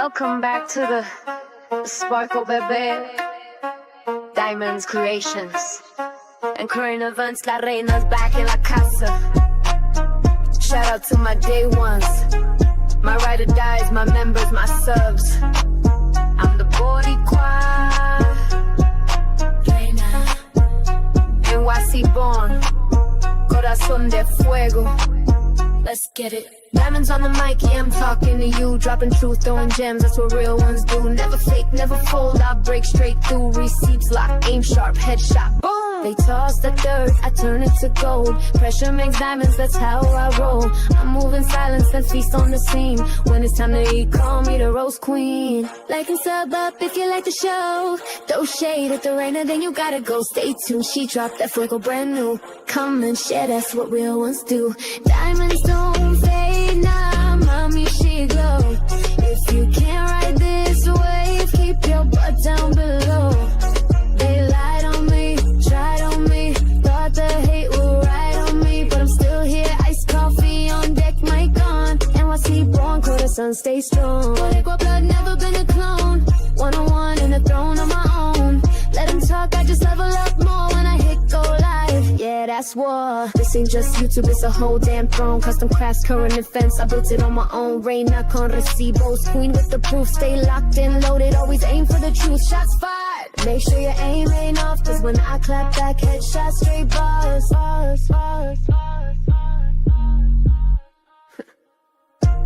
Welcome back to the Sparkle Bebé Diamonds Creations and current events. La Reina's back in la casa. Shout out to my day ones, my ride or dies, my members, my subs. I'm the Boricua Reina, NYC born, corazón de fuego. Let's get it. Diamonds on the mic, yeah, I'm talking to you. Dropping truth, throwing gems, that's what real ones do. Never fake, never fold, I break straight through. Receipts lock, aim sharp, headshot, boom. They toss the dirt, I turn it to gold. Pressure makes diamonds, that's how I roll. I'm moving silence, let's feast on the scene. When it's time to eat, call me the roast queen. Like and sub up if you like the show. Throw shade at the Reina, then you gotta go. Stay tuned, she dropped that fuego brand new. Come and share, that's what real ones do. Diamonds don't fade, nah, mommy, she glow. If you can't ride this wave, keep your butt down below. They lied on me, tried on me, thought the hate would ride on me, but I'm still here, iced coffee on deck, mic on. NYC born, corazón, stay strong. Boricua blood, never been a clone. One-on-one in the throne on my own. Let them talk, I just level up more when I hit go live. Yeah, that's war. This ain't just YouTube, it's a whole damn throne. Custom crafts, current events, I built it on my own. Reina con recibos, queen with the proof. Stay locked and loaded, always aim for the truth. Shots fired, make sure your aim ain't off, cause when I clap back, headshots straight bars, bars, bars, bars,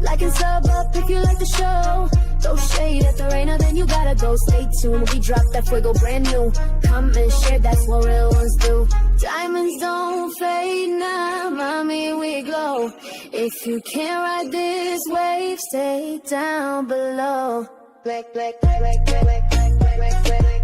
Like and sub up if you like the show. Throw shade at the Reina, then you gotta go. Stay tuned, we drop that fuego brand new. Come and share, that's what real ones do. Diamonds don't fade now, mommy, we glow. If you can't ride this wave, stay down below. Black, black, black, black, black, black, black, black, black, black.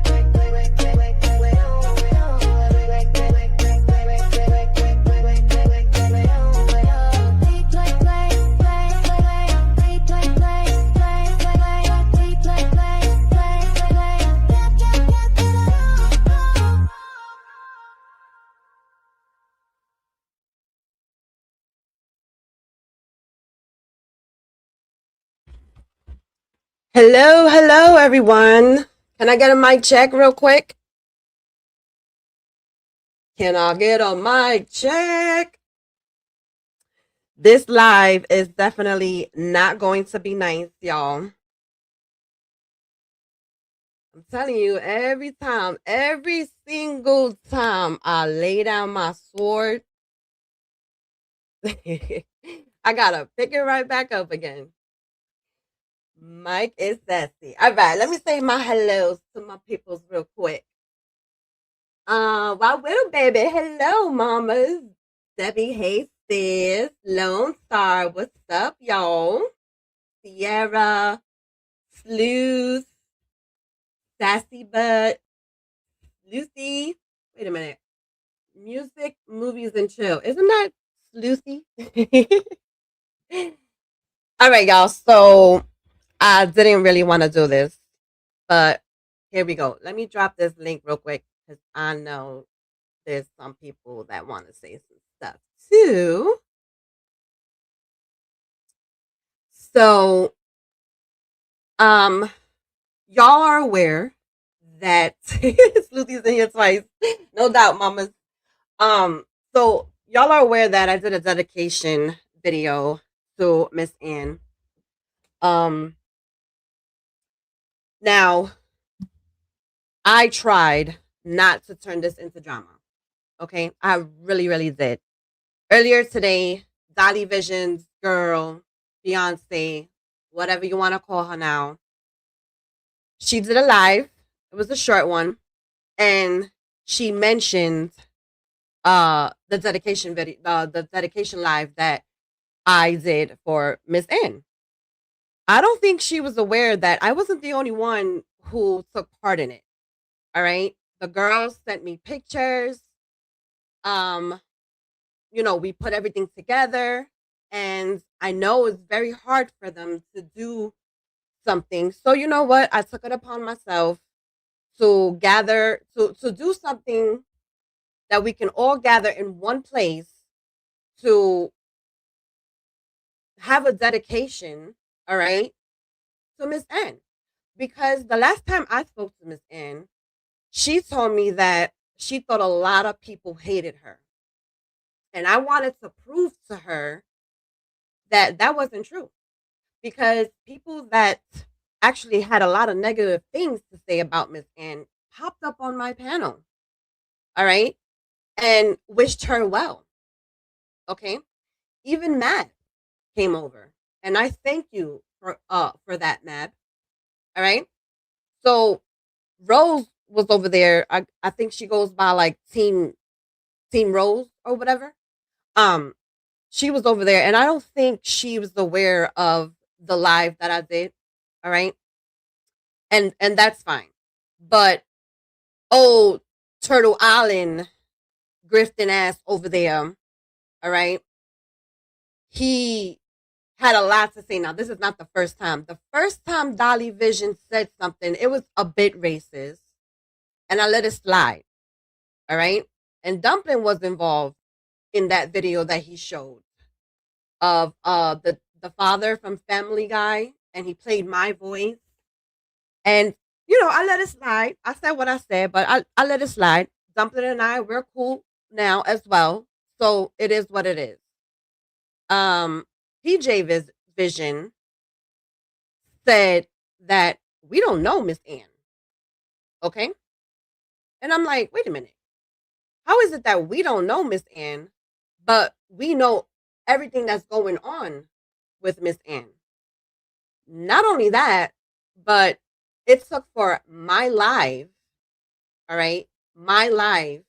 Hello, everyone. Can I get a mic check real quick? Can I get a mic check? This live is definitely not going to be nice, y'all. I'm telling you, every single time I lay down my sword, I gotta pick it right back up again. Mike is sassy. All right, let me say my hellos to my peoples real quick. Wow, little baby. Hello, mamas. Debbie, hey sis. Lone Star, what's up, y'all? Sierra, Sleuth, Sassy Butt, Lucy. Wait a minute. Music, movies, and chill. Isn't that Lucy? All right, y'all. So I didn't really want to do this, but here we go. Let me drop this link real quick because I know there's some people that want to say some stuff too. So, y'all are aware that Sleuthie's in here twice, no doubt, mamas. So y'all are aware that I did a dedication video to Miss Ann. Now, I tried not to turn this into drama. Okay, I really did. Earlier today, Dolly Vision's girl, Beyonce, whatever you want to call her now, she did a live. It was a short one, and she mentioned the dedication video, the dedication live that I did for Miss Ann. I don't think she was aware that I wasn't the only one who took part in it. All right. The girls sent me pictures. We put everything together, and I know it's very hard for them to do something. So you know what? I took it upon myself to gather to do something that we can all gather in one place to have a dedication, all right, to Miss N, because the last time I spoke to Miss N, she told me that she thought a lot of people hated her. And I wanted to prove to her that that wasn't true, because people that actually had a lot of negative things to say about Miss N popped up on my panel. All right. And wished her well. Okay. Even Matt came over. And I thank you for that, Matt. All right. So Rose was over there. I think she goes by like Team Rose or whatever. Um, she was over there, and I don't think she was aware of the live that I did. All right, and that's fine. But oh, Turtle Island grifting ass over there. All right, he had a lot to say. Now, this is not the first time. The first time Dolly Vision said something, it was a bit racist, and I let it slide. All right, and Dumpling was involved in that video that he showed of the father from Family Guy, and he played my voice. And I let it slide. I said what I said, but I let it slide. Dumpling and I, we're cool now as well. So it is what it is. PJ Vision said that we don't know Miss Ann. Okay? And I'm like, wait a minute. How is it that we don't know Miss Ann, but we know everything that's going on with Miss Ann? Not only that, but it took for my live, all right, my live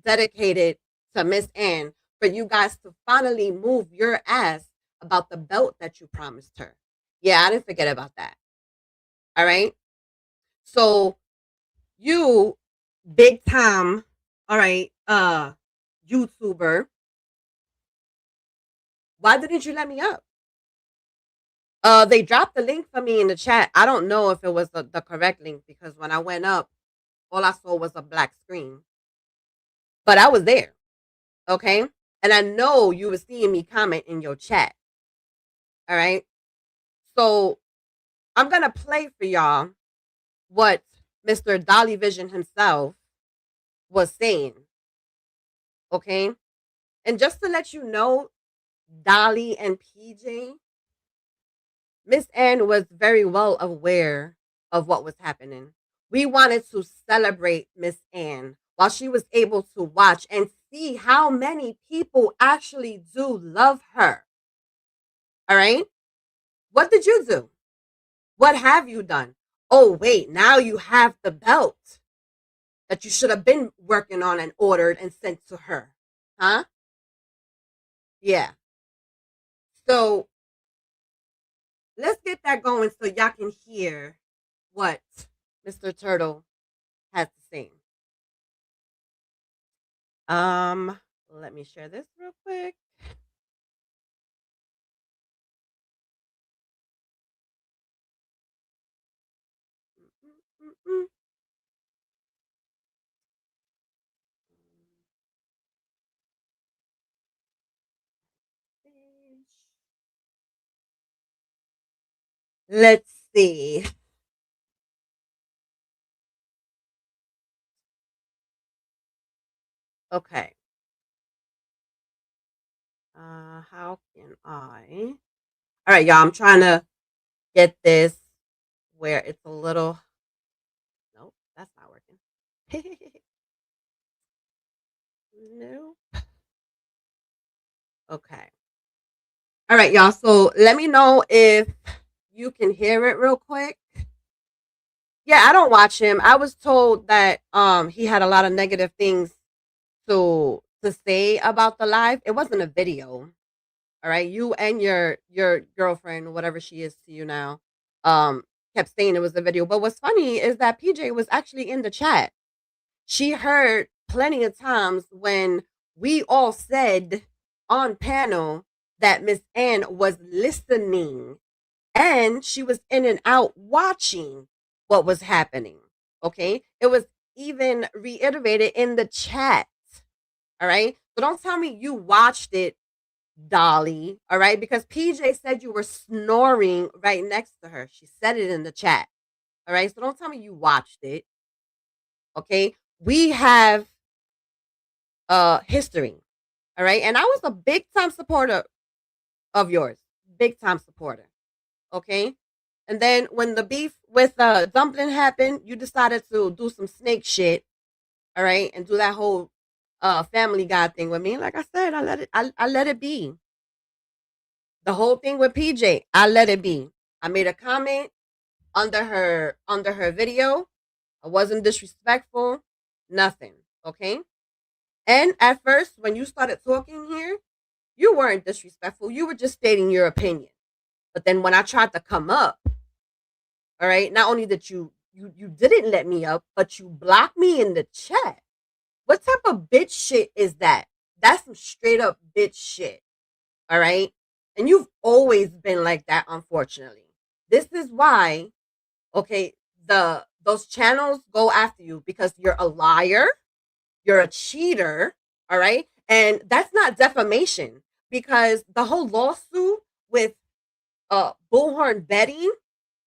dedicated to Miss Ann, for you guys to finally move your ass about the belt that you promised her. Yeah, I didn't forget about that. All right. So you, big time, all right, YouTuber, why didn't you let me up? They dropped the link for me in the chat. I don't know if it was the correct link, because when I went up, all I saw was a black screen. But I was there. Okay? And I know you were seeing me comment in your chat. All right? So I'm going to play for y'all what Mr. Dolly Vision himself was saying. Okay? And just to let you know, Dolly and PJ, Miss Ann was very well aware of what was happening. We wanted to celebrate Miss Ann while she was able to watch and see how many people actually do love her. All right? What did you do? What have you done? Oh, wait, now you have the belt that you should have been working on and ordered and sent to her. Huh? Yeah. So let's get that going so y'all can hear what Mr. Turtle has to say. Let me share this real quick. Let's see. Okay. How can I? All right, y'all. I'm trying to get this where it's a little. Nope, that's not working. Nope. Okay. All right, y'all. So let me know if you can hear it real quick. Yeah, I don't watch him. I was told that he had a lot of negative things to say about the live. It wasn't a video. All right. You and your girlfriend, whatever she is to you now, kept saying it was a video. But what's funny is that PJ was actually in the chat. She heard plenty of times when we all said on panel that Miss Ann was listening, and she was in and out watching what was happening. Okay. It was even reiterated in the chat. All right. So don't tell me you watched it Dolly. All right, because PJ said you were snoring right next to her. She said it in the chat. All right, so don't tell me you watched it. Okay, we have history. All right, and I was a big time supporter of yours, big time supporter. Okay, and then when the beef with Dumpling happened, you decided to do some snake shit. All right, and do that whole Family Guy thing with me. Like I said, I let it be. The whole thing with PJ, I let it be. I made a comment under her video. I wasn't disrespectful, nothing. Okay. And at first, when you started talking here, you weren't disrespectful. You were just stating your opinion. But then when I tried to come up, all right, not only that you didn't let me up, but you blocked me in the chat. What type of bitch shit is that? That's some straight up bitch shit. All right. And you've always been like that, unfortunately. This is why, okay, those channels go after you because you're a liar, you're a cheater, all right? And that's not defamation because the whole lawsuit with Bullhorn Betty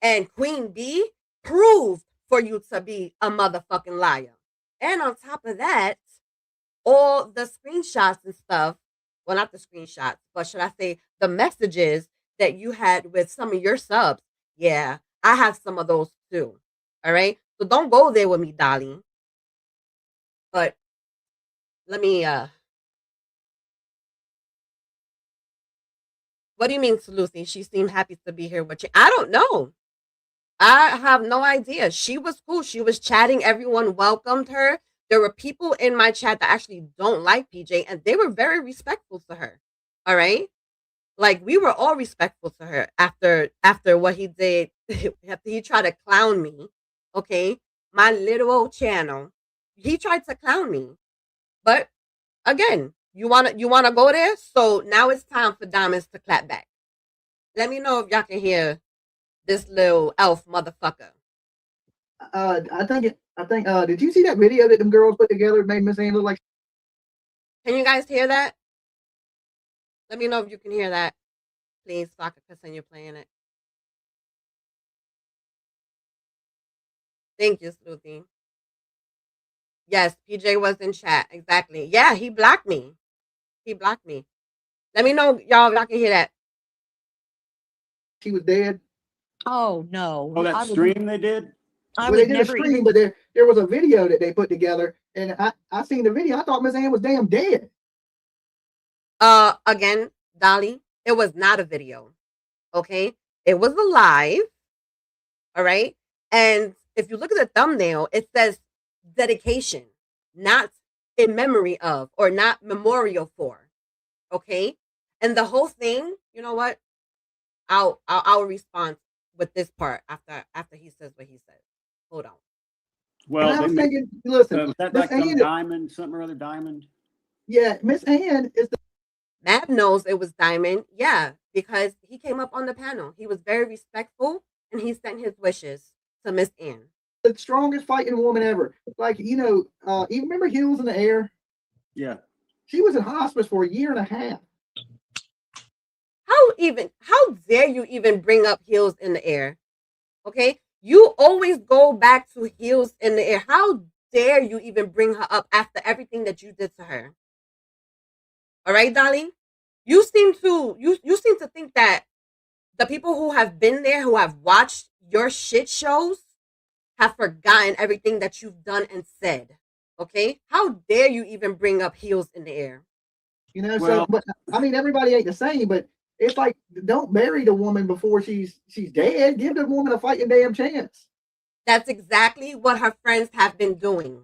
and Queen Bee proved for you to be a motherfucking liar. And on top of that, all the screenshots and stuff, well, not the screenshots, but should I say the messages that you had with some of your subs. Yeah, I have some of those too. All right. So don't go there with me, Dolly. But let me what do you mean, Lucy? She seemed happy to be here with you. I don't know. I have no idea. She was cool. She was chatting. Everyone welcomed her. There were people in my chat that actually don't like PJ, and they were very respectful to her. All right. Like we were all respectful to her after what he did. After he tried to clown me. Okay. My little old channel. He tried to clown me. But again, you wanna go there? So now it's time for Diamonds to clap back. Let me know if y'all can hear this little elf motherfucker. I think did you see that video that them girls put together that made Miss Ann look like? Can you guys hear that? Let me know if you can hear that. Please, so I can continue playing it. Thank you, Sleuthie. Yes, PJ was in chat. Exactly. Yeah, he blocked me. He blocked me. Let me know, y'all, if y'all can hear that. She was dead. Oh no! Oh, that stream they did? I Well, would they did a never stream, even. but there was a video that they put together, and I seen the video. I thought Miss Ann was damn dead. Again, Dolly, it was not a video. Okay? It was a live. All right? And if you look at the thumbnail, it says dedication, not in memory of or not memorial for. Okay? And the whole thing, you know what? I'll respond with this part after he says what he says. Hold on. Well, Well, I was they thinking, listen, was that Miss like some Ann, diamond, something or other diamond? yeah, Miss Ann is Matt knows it was Diamond. Yeah, because he came up on the panel. He was very respectful and he sent his wishes to Miss Ann. the strongest fighting woman ever. Like, you remember Heels in the Air? Yeah. She was in hospice for a year and a half. How dare you even bring up Heels in the Air? Okay? You always go back to Heels in the Air. How dare you even bring her up after everything that you did to her? All right, Dolly? You seem to think that the people who have been there, who have watched your shit shows, have forgotten everything that you've done and said. Okay? How dare you even bring up Heels in the Air? So but I mean everybody ain't the same, but it's like don't bury the woman before she's dead. Give the woman a fighting damn chance. That's exactly what her friends have been doing.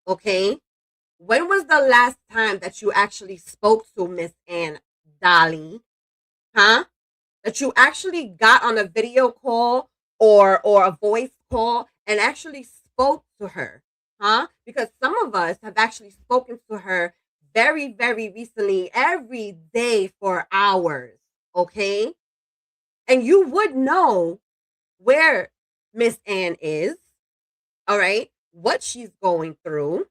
Okay? When was the last time that you actually spoke to Miss Ann, Dolly? Huh? That you actually got on a video call or a voice call and actually spoke to her? Huh? Because some of us have actually spoken to her very, very recently, every day for hours. Okay? And you would know where Miss Ann is, all right, what she's going through,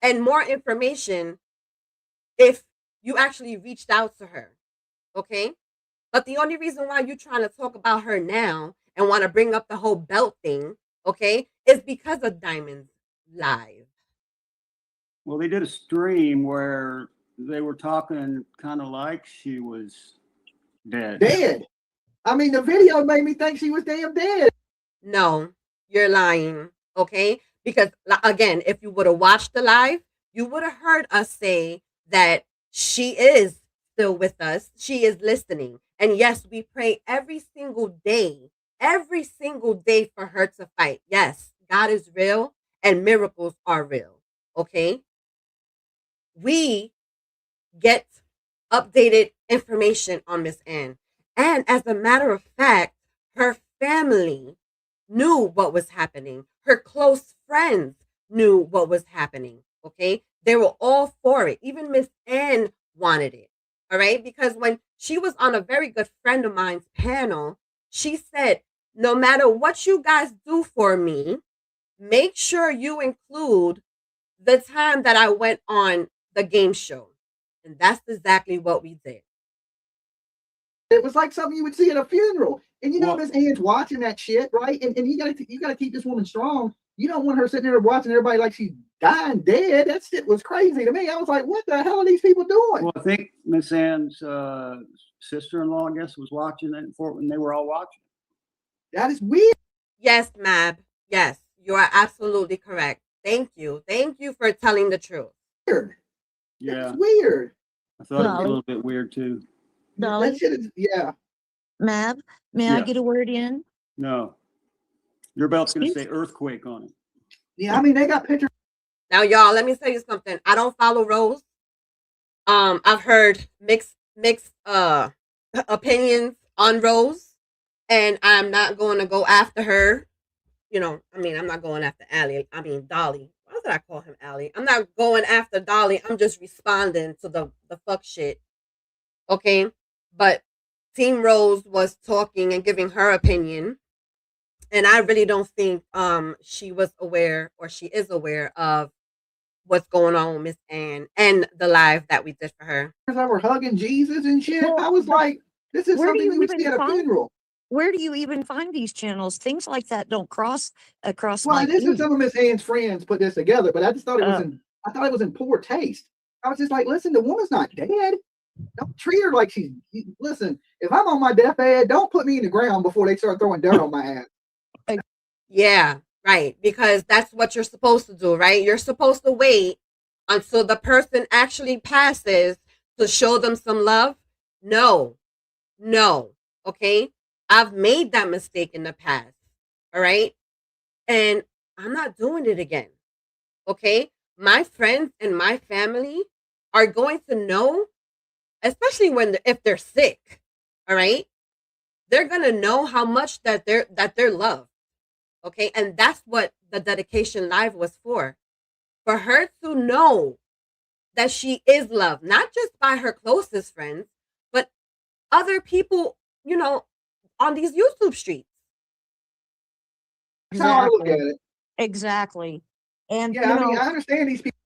and more information if you actually reached out to her. Okay? But the only reason why you're trying to talk about her now and want to bring up the whole belt thing, okay, is because of Diamond's live. Well, they did a stream where they were talking kind of like she was dead. Dead. I mean, the video made me think she was damn dead. No, you're lying, okay? Because again, if you would have watched the live, you would have heard us say that she is still with us. She is listening. And yes, we pray every single day for her to fight. Yes, God is real and miracles are real, okay? We get updated information on Miss Ann. And as a matter of fact, her family knew what was happening. Her close friends knew what was happening. Okay. They were all for it. Even Miss Ann wanted it. All right. Because when she was on a very good friend of mine's panel, she said, no matter what you guys do for me, make sure you include the time that I went on the game show. And that's exactly what we did. It was like something you would see at a funeral. And you know, Well- Miss Ann's watching that shit, right? And you gotta keep this woman strong. You don't want her sitting there watching everybody like she's dying dead. That shit was crazy to me. I was like, what the hell are these people doing? Well, I think Miss Ann's sister-in-law, I guess, was watching it when they were all watching. That is weird. Yes, Mab. Yes, you are absolutely correct. Thank you. Thank you for telling the truth. Yeah, That's weird. I thought it was a Dolly? little bit weird too. Dolly, That shit is, yeah. Mav, may I Yeah. get a word in? No, your belt's going to Excuse- say earthquake on it. Yeah, I mean, they got pictures. Now, y'all, let me tell you something. I don't follow Rose. I've heard mixed opinions on Rose, and I'm not going to go after her. You know, I mean, I'm not going after Dolly. Why did I call him Allie? I'm not going after Dolly. I'm just responding to the fuck shit. Okay? But Team Rose was talking and giving her opinion. And I really don't think she was aware or she is aware of what's going on with Miss Ann and the live that we did for her. That were hugging Jesus and shit. Well, I was like, this is where do something you you would even see at a find- funeral. Where do you even find these channels? Things like that don't cross across Well, my this is feed. some of Miss Ann's friends put this together, but I just thought it was I thought it was in poor taste. I was just like, listen, the woman's not dead. Don't treat her like she's. Listen, if I'm on my deathbed, don't put me in the ground before they start throwing dirt on my ass. Yeah, right. Because that's what you're supposed to do, right? You're supposed to wait until the person actually passes to show them some love. No. Okay. I've made that mistake in the past. All right. And I'm not doing it again. Okay. My friends and my family are going to know, especially if they're sick. All right. They're going to know how much that they're loved. Okay. And that's what the dedication live was for her to know that she is loved, not just by her closest friends, but other people, you know, on these YouTube streets. That's how I look at it. Exactly. And Yeah, I mean, I understand these people.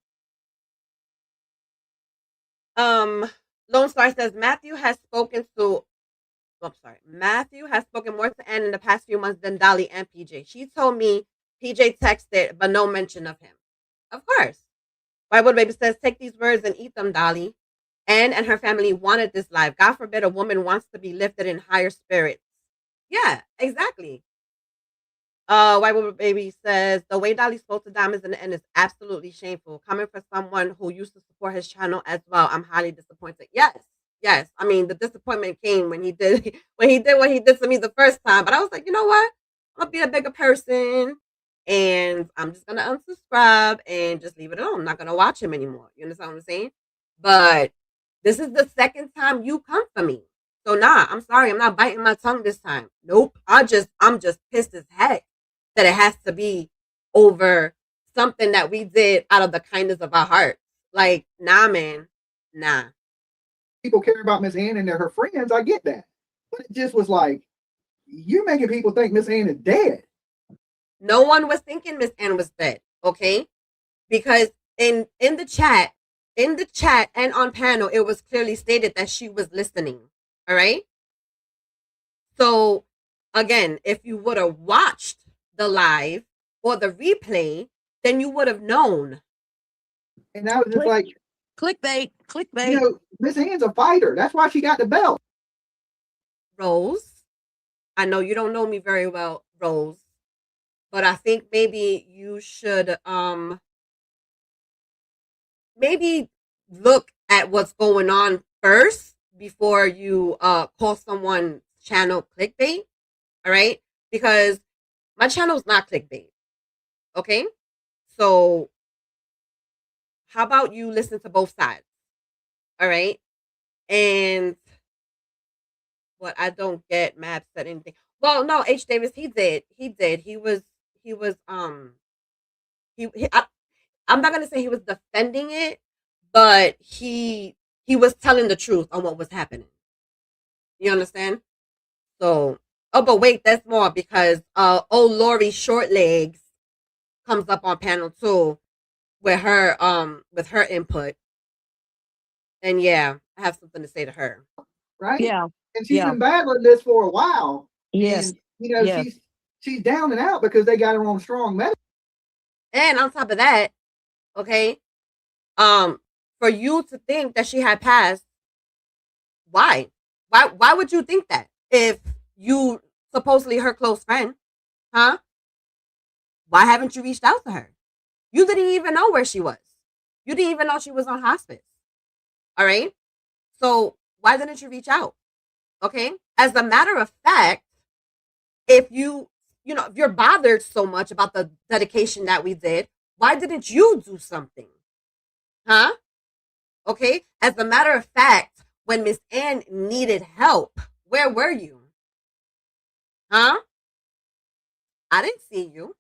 Lone Star says Matthew has spoken more to Ann in the past few months than Dolly and PJ. She told me PJ texted, but no mention of him. Of course. Bible Baby says, take these words and eat them, Dolly. Ann and her family wanted this life. God forbid a woman wants to be lifted in higher spirits. Yeah, exactly. Bible Baby says, the way Dolly spoke to Diamonds in the end is absolutely shameful. Coming from someone who used to support his channel as well, I'm highly disappointed. Yes. I mean, the disappointment came when he did what he did to me the first time. But I was like, you know what? I'm gonna be a bigger person, and I'm just gonna unsubscribe and just leave it alone. I'm not gonna watch him anymore. You understand what I'm saying? But this is the second time you come for me. So nah, I'm sorry, I'm not biting my tongue this time. Nope. I'm just pissed as heck that it has to be over something that we did out of the kindness of our hearts. Like, nah, man. Nah. People care about Miss Ann and they're her friends. I get that. But it just was like, you're making people think Miss Ann is dead. No one was thinking Miss Ann was dead, okay? Because in the chat, in the chat and on panel, it was clearly stated that she was listening. All right. So again, if you would have watched the live or the replay, then you would have known. And I was just Click- like, Clickbait, clickbait. you know, Miss Ann's a fighter. That's why she got the belt. Rose, I know you don't know me very well, Rose, but I think maybe you should maybe look at what's going on first before you call someone's channel clickbait. All right, because my channel's not clickbait. Okay, so how about you listen to both sides? All right, and what I don't get, Matt said anything. Well, no, H. Davis, he did. He was I'm not gonna say he was defending it, but he was telling the truth on what was happening. You understand? So, oh, but wait, there's more because Lori Shortlegs comes up on panel 2 with her input. And yeah, I have something to say to her. Right? Yeah. And she's Yeah. been battling this for a while. Yes. And, you know, Yes. she's down and out because they got her on strong medicine. And on top of that, okay, for you to think that she had passed, why would you think that if you supposedly her close friend? Huh? Why haven't you reached out to her? You didn't even know where she was. You didn't even know she was on hospice. All right, so why didn't you reach out? Okay, as a matter of fact, if you know, if you're bothered so much about the dedication that we did, why didn't you do something? Huh? Okay, as a matter of fact, when Miss Ann needed help, where were you? Huh? I didn't see you.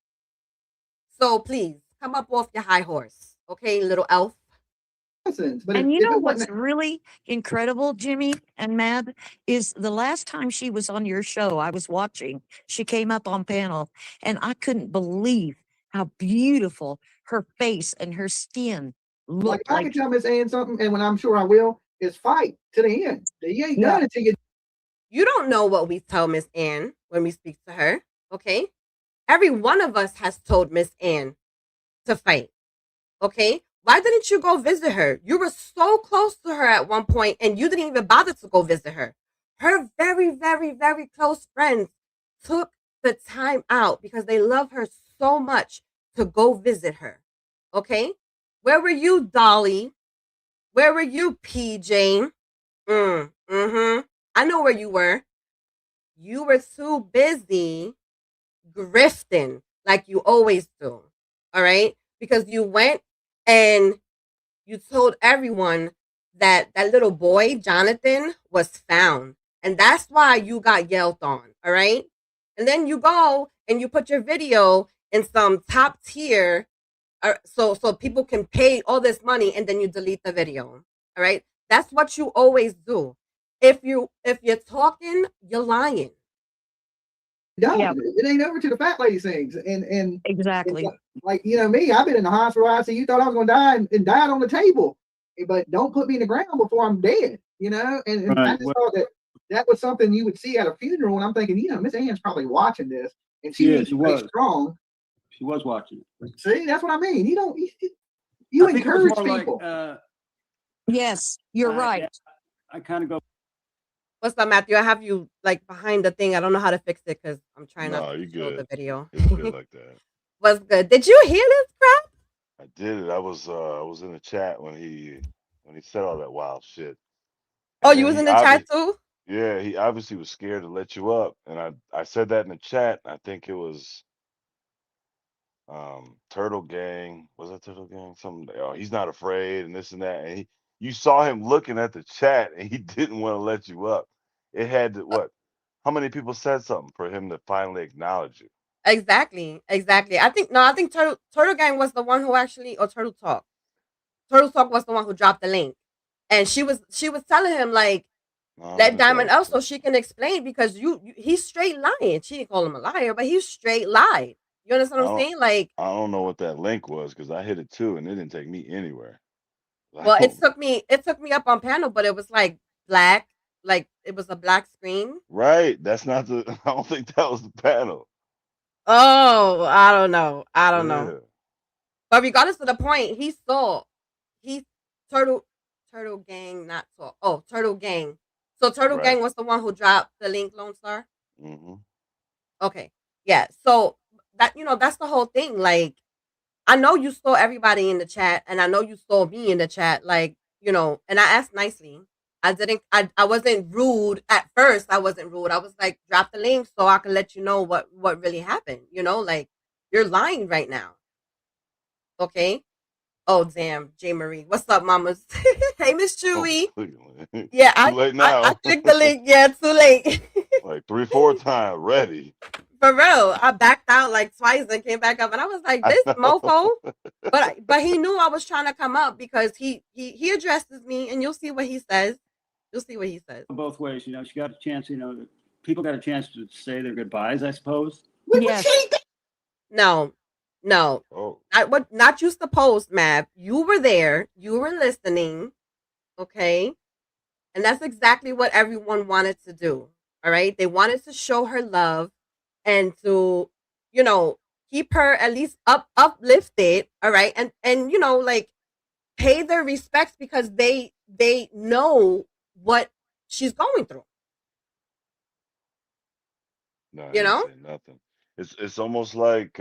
So please come up off your high horse, okay, little elf. But And you if know it what's wasn't, really incredible, Jimmy and Mab, is the last time she was on your show, I was watching, she came up on panel, and I couldn't believe how beautiful her face and her skin like looked if I like. can tell Miss Ann something, and when I'm sure I will, is fight to the end. You ain't Yeah. done until you. You don't know what we tell Miss Ann when we speak to her, okay? Every one of us has told Miss Ann to fight, okay? Why didn't you go visit her? You were so close to her at one point and you didn't even bother to go visit her. Her very, very, very close friends took the time out because they love her so much to go visit her, okay? Where were you, Dolly? Where were you, PJ? I know where you were. You were too busy grifting like you always do. All right? Because you went and you told everyone that that little boy, Jonathan, was found. And that's why you got yelled on. All right? And then you go and you put your video in some top tier so people can pay all this money and then you delete the video. All right? That's what you always do. If you're talking, you're lying. Done. Yep. It ain't over to the fat lady sings. And Exactly. like, you know, me, I've been in the hospital. I said, you thought I was going to die and died on the table, but don't put me in the ground before I'm dead, you know? And I Right. just thought that was something you would see at a funeral. And I'm thinking, you know, Miss Ann's probably watching this and she Yeah, needs she to stay was. strong. She was watching. See, that's what I mean. You I think it was encourage more people. Yes, you're right. I kind of go. What's up, Matthew? I have you like behind the thing. I don't know how to fix it because I'm trying No, not to you show the good. video. It's good like that. What's good? Did you hear this crap? I did it. I was in the chat when he said all that wild shit. Oh, And you then was he in the chat too? Yeah, he obviously was scared to let you up. And I said that in the chat. I think it was Turtle Gang. Was that Turtle Gang? Something. Oh, he's not afraid and this and that. And you saw him looking at the chat and he didn't want to let you up. It had to what? How many people said something for him to finally acknowledge you? Exactly. I think Turtle Gang was the one who actually, or Turtle Talk. Turtle Talk was the one who dropped the link, and she was telling him like, No, I let think Diamond that up was so she can explain because he's straight lying. She didn't call him a liar, but he's straight lied. You understand what I'm saying? Like, I don't know what that link was because I hit it too and it didn't take me anywhere. I Well, don't- it took me up on panel, but it was like black, like it was a black screen. right. That's not the. I don't think that was the panel. Oh, I don't know. I don't know. Yeah. But regardless of the point, he Turtle Turtle Gang, not so Turtle Gang. So Turtle Right. Gang was the one who dropped the link, Lone Star. Hmm. Okay. Yeah. So that that's the whole thing. Like, I know you saw everybody in the chat, and I know you saw me in the chat. Like, and I asked nicely. I wasn't rude at first. I wasn't rude. I was like, drop the link so I can let you know what really happened. Like, you're lying right now. Okay. Oh damn, J Marie. What's up, mamas? Hey, Miss Oh, Chewy. too Yeah, I late now. I clicked the link. Yeah, too late. Like 3-4 times ready. For real. I backed out like twice and came back up, and I was like, I this know. mofo. But he knew I was trying to come up because he addresses me, and you'll see what he says. You'll see what he says. Both ways, she got a chance, people got a chance to say their goodbyes, I suppose. Yes. No. Oh, Not you supposed, Mav. You were there. You were listening. Okay. And that's exactly what everyone wanted to do. All right. They wanted to show her love and to, keep her at least uplifted. All right. And like, pay their respects because they know what she's going through. no, I You didn't know? say nothing. It's almost like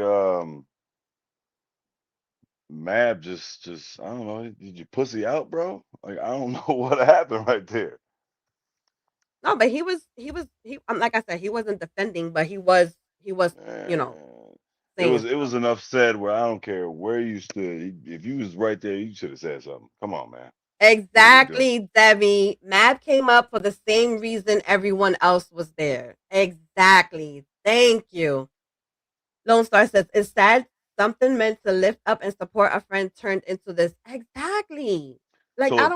Mab just I don't know. Did you pussy out, bro? Like I don't know what happened right there. No, but like I said, he wasn't defending, but he was, Man, saying it was enough said where I don't care where you stood. If you was right there, you should have said something. Come on, man. exactly, Debbie. Mav came up for the same reason everyone else was there. Exactly. Thank you. Lone Star says, it's sad something meant to lift up and support a friend turned into this. Exactly. Like, So I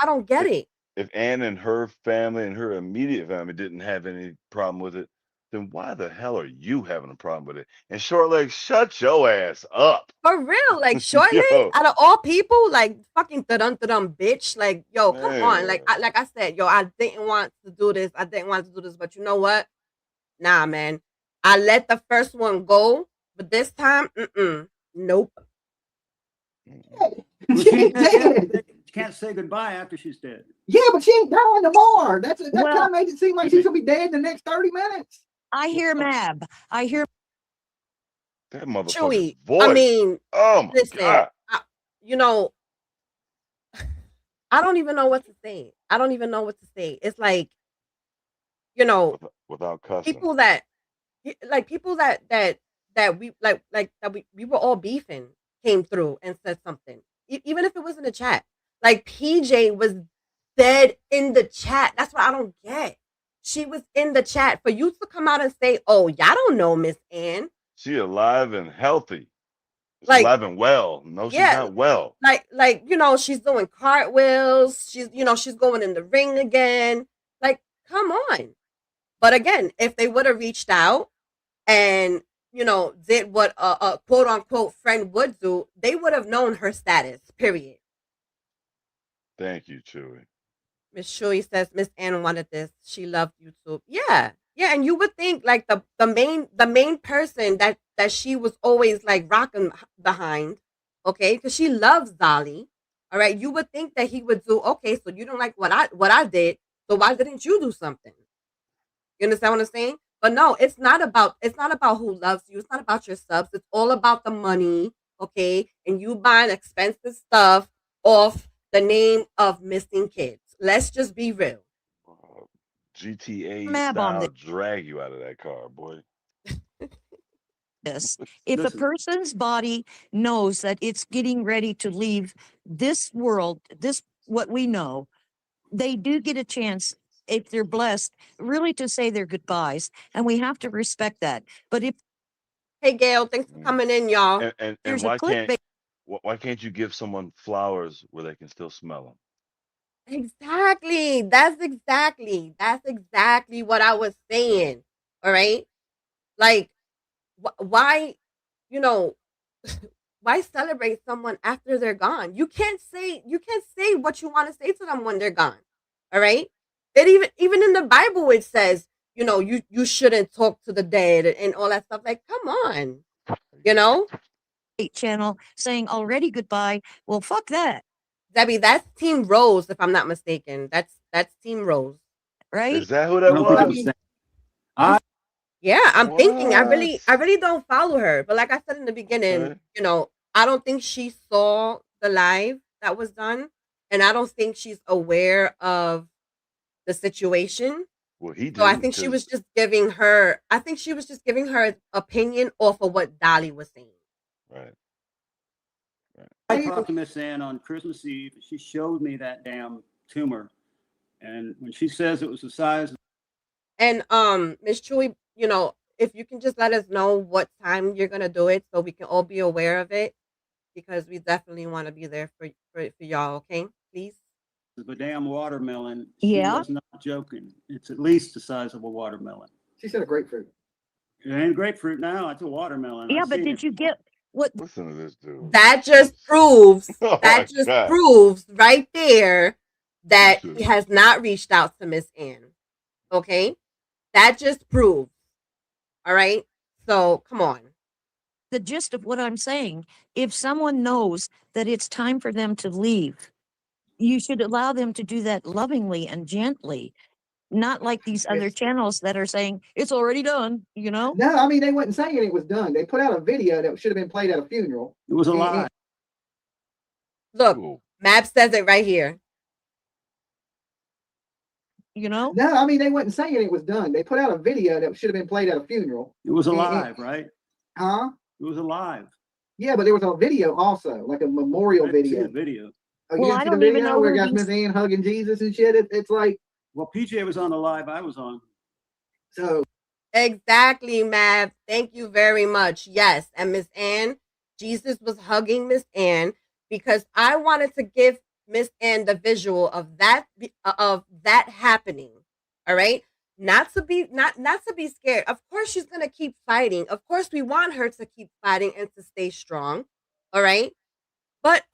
don't get it. if Ann and her family and her immediate family didn't have any problem with it, then why the hell are you having a problem with it? And short legs, shut your ass up. For real, like short legs, Yo, out of all people, like fucking bitch. Like, yo, come on. man. Like I said, yo, I didn't want to do this. But you know what? Nah, man. I let the first one go, but this time, nope. She ain't dead. You can't say goodbye after she's dead. Yeah, but she ain't dying tomorrow. That Well- kind of made it seem like she's gonna be dead in the next 30 minutes. I hear Mab. I hear That motherfucker's Chewy. voice. I mean, oh my listen, god. I don't even know what to say. It's like, Without cussing. people that we were all beefing came through and said something, even if it was in the chat. Like, PJ was dead in the chat. That's what I don't get. She was in the chat for you to come out and say, "Oh, y'all don't know Miss Ann." She alive and healthy. She's Like, alive and well. No, she's yeah, not well. like she's doing cartwheels. She's going in the ring again. Like, come on. But again, if they would have reached out and did what a quote unquote friend would do, they would have known her status. Period. Thank you, Chewy. Miss Shui says Miss Ann wanted this. She loved YouTube. Yeah, and you would think like the main person that she was always like rocking behind, okay, because she loves Dolly. All right, you would think that he would do okay. So you don't like what I did. So why didn't you do something? You understand what I'm saying? But no, it's not about who loves you. It's not about your subs. It's all about the money, okay? And you buying expensive stuff off the name of missing kids. Let's just be real. GTA Mab on style drag you out of that car, boy. this. If a Listen. person's body knows that it's getting ready to leave this world, what we know, they do get a chance, if they're blessed, really to say their goodbyes. And we have to respect that. But if Hey, Gail, thanks for coming in, y'all. And there's a why can't you give someone flowers where they can still smell them? Exactly. That's exactly what I was saying. All right. Like, why, why celebrate someone after they're gone? You can't say what you want to say to them when they're gone. All right? It even in the Bible it says, you know, you shouldn't talk to the dead and all that stuff. Like, come on. You know? channel saying already goodbye. Well, fuck that, Debbie, that's Team Rose, if I'm not mistaken. That's Team Rose. right? Is that who I that don't think it was was? that. I Yeah, I'm thinking. I What? really don't follow her. But like I said in the beginning, Okay. you know, I don't think she saw the live that was done, and I don't think she's aware of the situation. Well, he So I didn't think she was because just giving her. I think she was just giving her opinion off of what Dolly was saying. right. I talked to Miss Ann on Christmas Eve. She showed me that damn tumor, and when she says it was the size of And Miss Chewy, you know, if you can just let us know what time you're gonna do it, so we can all be aware of it, because we definitely want to be there for y'all. Okay, please. a damn watermelon, she Yeah. was not joking. It's at least the size of a watermelon. She said a grapefruit. It ain't grapefruit now. It's a watermelon. I Yeah, but seen did it. you get what? Listen to this dude. That just proves Oh that my just God. proves right there that Should- he has not reached out to Miss Ann. Okay, that just proves. All right. So come on. The gist of what I'm saying, if someone knows that it's time for them to leave, you should allow them to do that lovingly and gently, not like these other Yes. channels that are saying it's already done, you know? No, I mean they wasn't saying it was done. They put out a video that should have been played at a funeral. It was a And- lie. Look, Cool. Map says it right here. You know? No, I mean they wasn't saying it was done. They put out a video that should have been played at a funeral. It was And- alive, right? Huh? It was alive. Yeah, but there was a video also, like a memorial I didn't see video. the video. Oh, Well, you I didn't see don't the even video know where who guys these- Miss Ann hugging Jesus and shit. It's like Well, PJ was on the live I was on. so. Exactly, Mab. Thank you very much. Yes, and Miss Ann, Jesus was hugging Miss Ann because I wanted to give Miss Ann the visual of that happening. All right, not to be scared. Of course, she's gonna keep fighting. Of course, we want her to keep fighting and to stay strong. All right, but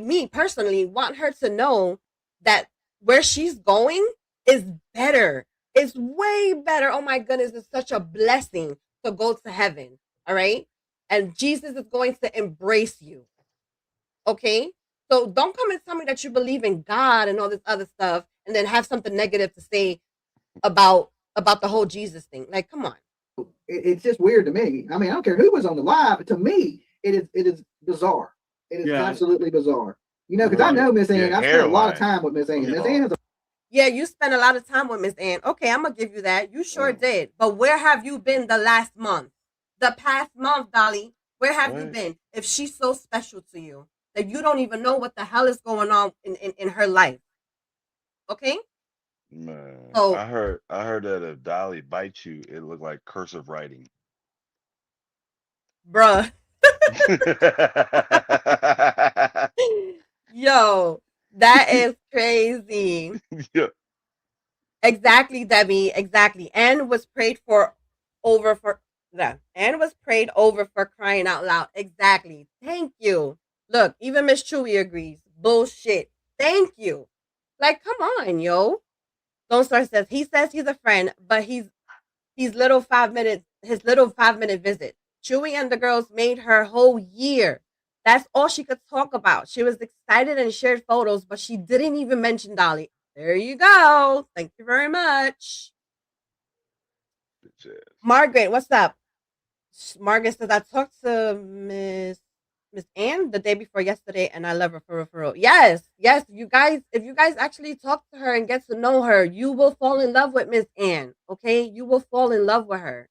me personally, want her to know that where she's going is better. It's way better. Oh my goodness, it's such a blessing to go to heaven. All right. And Jesus is going to embrace you. Okay. So don't come and tell me that you believe in God and all this other stuff and then have something negative to say about the whole Jesus thing. Like, come on. It's just weird to me. I mean, I don't care who was on the live, but to me, it is bizarre. It is Yeah. absolutely bizarre. You know, because I know Miss Ann. Yeah, I spent a lot of hairline. time with Miss Ann. Miss Bizarre. Ann is a Yeah, you spent a lot of time with Miss Ann. Okay, I'm gonna give you that. You sure Mm. did. But where have you been the last month? The past month, Dolly. Where have you Right. been? If she's so special to you that you don't even know what the hell is going on in her life. Okay? Man, So- I heard that if Dolly bites you, it looked like cursive writing. Bruh. Yo, that is crazy. Yeah. Exactly, Debbie. Exactly. Anne was prayed over for crying out loud. Exactly. Thank you. Look, even Miss Chewy agrees. Bullshit. Thank you. Like, come on, yo. Lone Star says he's a friend, but his little 5 minute visit. Chewy and the girls made her whole year. That's all she could talk about. She was excited and shared photos, but she didn't even mention Dolly. There you go. Thank you very much. Bitch ass. Margaret, what's up? Margaret says, I talked to Miss Ann the day before yesterday, and I love her for real. Yes. You guys, if you guys actually talk to her and get to know her, you will fall in love with Miss Ann. Okay, you will fall in love with her.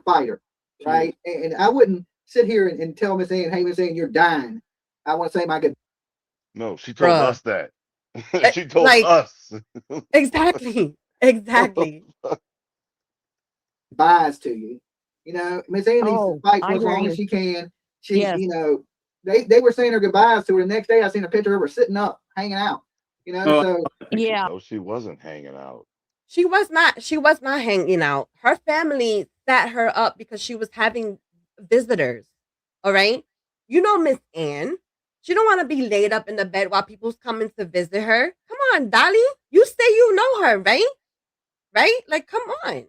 fighter, right? And I wouldn't sit here and tell Miss Ann, hey, Miss Ann, you're dying. I want to say my good No, she told Bruh. us that. She told like- us. Exactly. buys to you. You know, Miss Ann needs Oh, to fight I for as hear long you. as she can. She, Yes. you know, they were saying her goodbyes to her. The next day, I seen a picture of her sitting up, hanging out. You know, Oh. so Yeah. No, she wasn't hanging out. She was not hanging out. Her family sat her up because she was having visitors. All right. You know, Miss Ann, she don't want to be laid up in the bed while people's coming to visit her. Come on, Dolly. You say you know her, right? Right? Like, come on.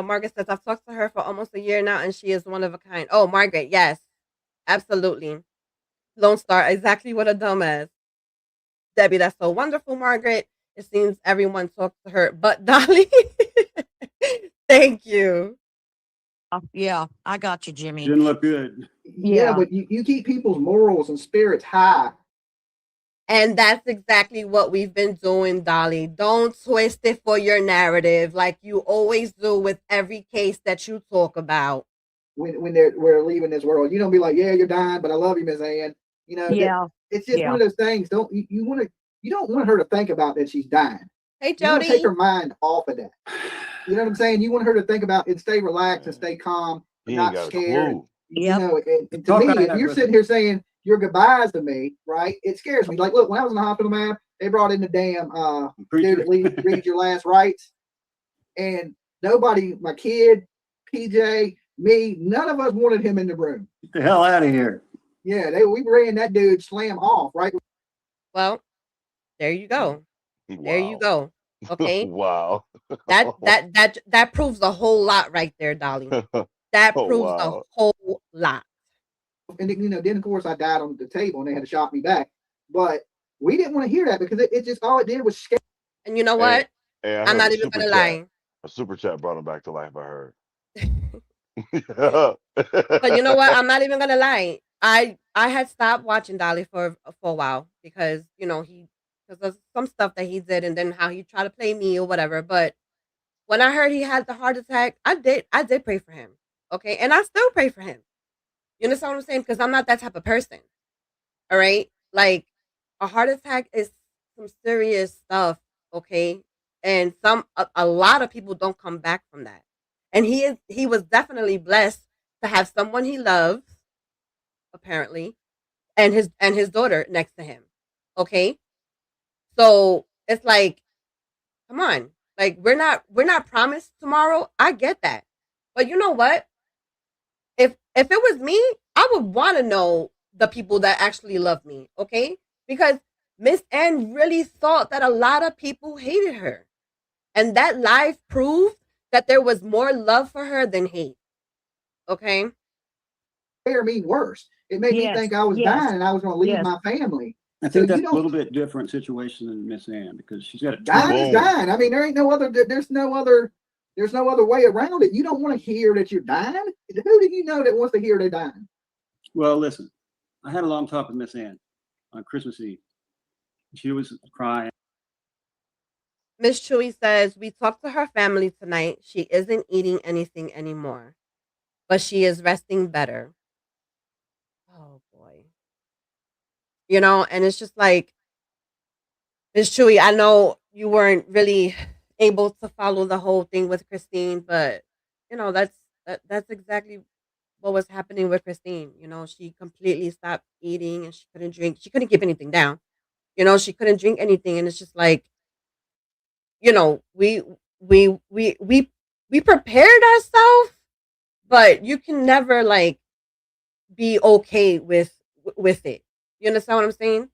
Margaret says, I've talked to her for almost a year now and she is one of a kind. Oh, Margaret, yes. Absolutely. Lone Star, exactly what a dumbass. Debbie, that's so wonderful, Margaret. It seems everyone talks to her but Dolly. Thank you. Yeah, I got you, Jimmy. Didn't look good. Yeah, Yeah. but you keep people's morals and spirits high. And that's exactly what we've been doing, Dolly. Don't twist it for your narrative like you always do with every case that you talk about. When we're leaving this world, you don't be like, yeah, you're dying, but I love you, Miss Ann. You know, Yeah. it's just one of those things. You don't want her to think about that she's dying. Hey, You want to take Jody. her mind off of that. You know what I'm saying? You want her to think about and stay relaxed and stay calm, He ain't not got a scared. clue. You Yep. know, and to Talk me, on if that, you're brother. sitting here saying your goodbyes to me, right, it scares me. Like, look, when I was in the hospital, man, they brought in the damn dude that reads your last rites, and nobody, my kid, PJ, me, none of us wanted him in the room. Get the hell out of here. Yeah, we ran that dude slam off, right? Well, there you go. There you go. Okay. Wow. That proves a whole lot right there, Dolly. That Oh, proves wow. a whole lot. And then of course I died on the table and they had to shot me back. But we didn't want to hear that because it just all it did was scare. And you know what? Hey, I I'm heard not a even super gonna chat. lie. A super chat brought him back to life, I heard. But you know what? I'm not even gonna lie. I had stopped watching Dolly for a while because because of some stuff that he did and then how he tried to play me or whatever. But when I heard he had the heart attack, I did pray for him. Okay, and I still pray for him. You understand what I'm saying? Because I'm not that type of person. All right, like a heart attack is some serious stuff. Okay, and a lot of people don't come back from that. And he was definitely blessed to have someone he loves, apparently, and his daughter next to him. Okay, so it's like, come on, like we're not promised tomorrow. I get that, but you know what? If it was me, I would want to know the people that actually love me. Okay, because Miss Ann really thought that a lot of people hated her, and that live proved that there was more love for her than hate. Okay. Me worse. It made me think I was dying and I was going to leave my family. I think that's a little bit different situation than Miss Ann because she's got a dying is dying. I mean, there's no other way around it. You don't want to hear that you're dying. Who do you know that wants to hear they're dying? Well, listen, I had a long talk with Miss Ann on Christmas Eve. She was crying. Miss Chewy says, we talked to her family tonight. She isn't eating anything anymore, but she is resting better. Oh boy. And it's just like, Miss Chewy, I know you weren't really able to follow the whole thing with Christine, but that's exactly what was happening with Christine. She completely stopped eating and she couldn't drink. She couldn't keep anything down. She couldn't drink anything, and it's just like, we prepared ourselves, but you can never like be okay with it. You understand what I'm saying?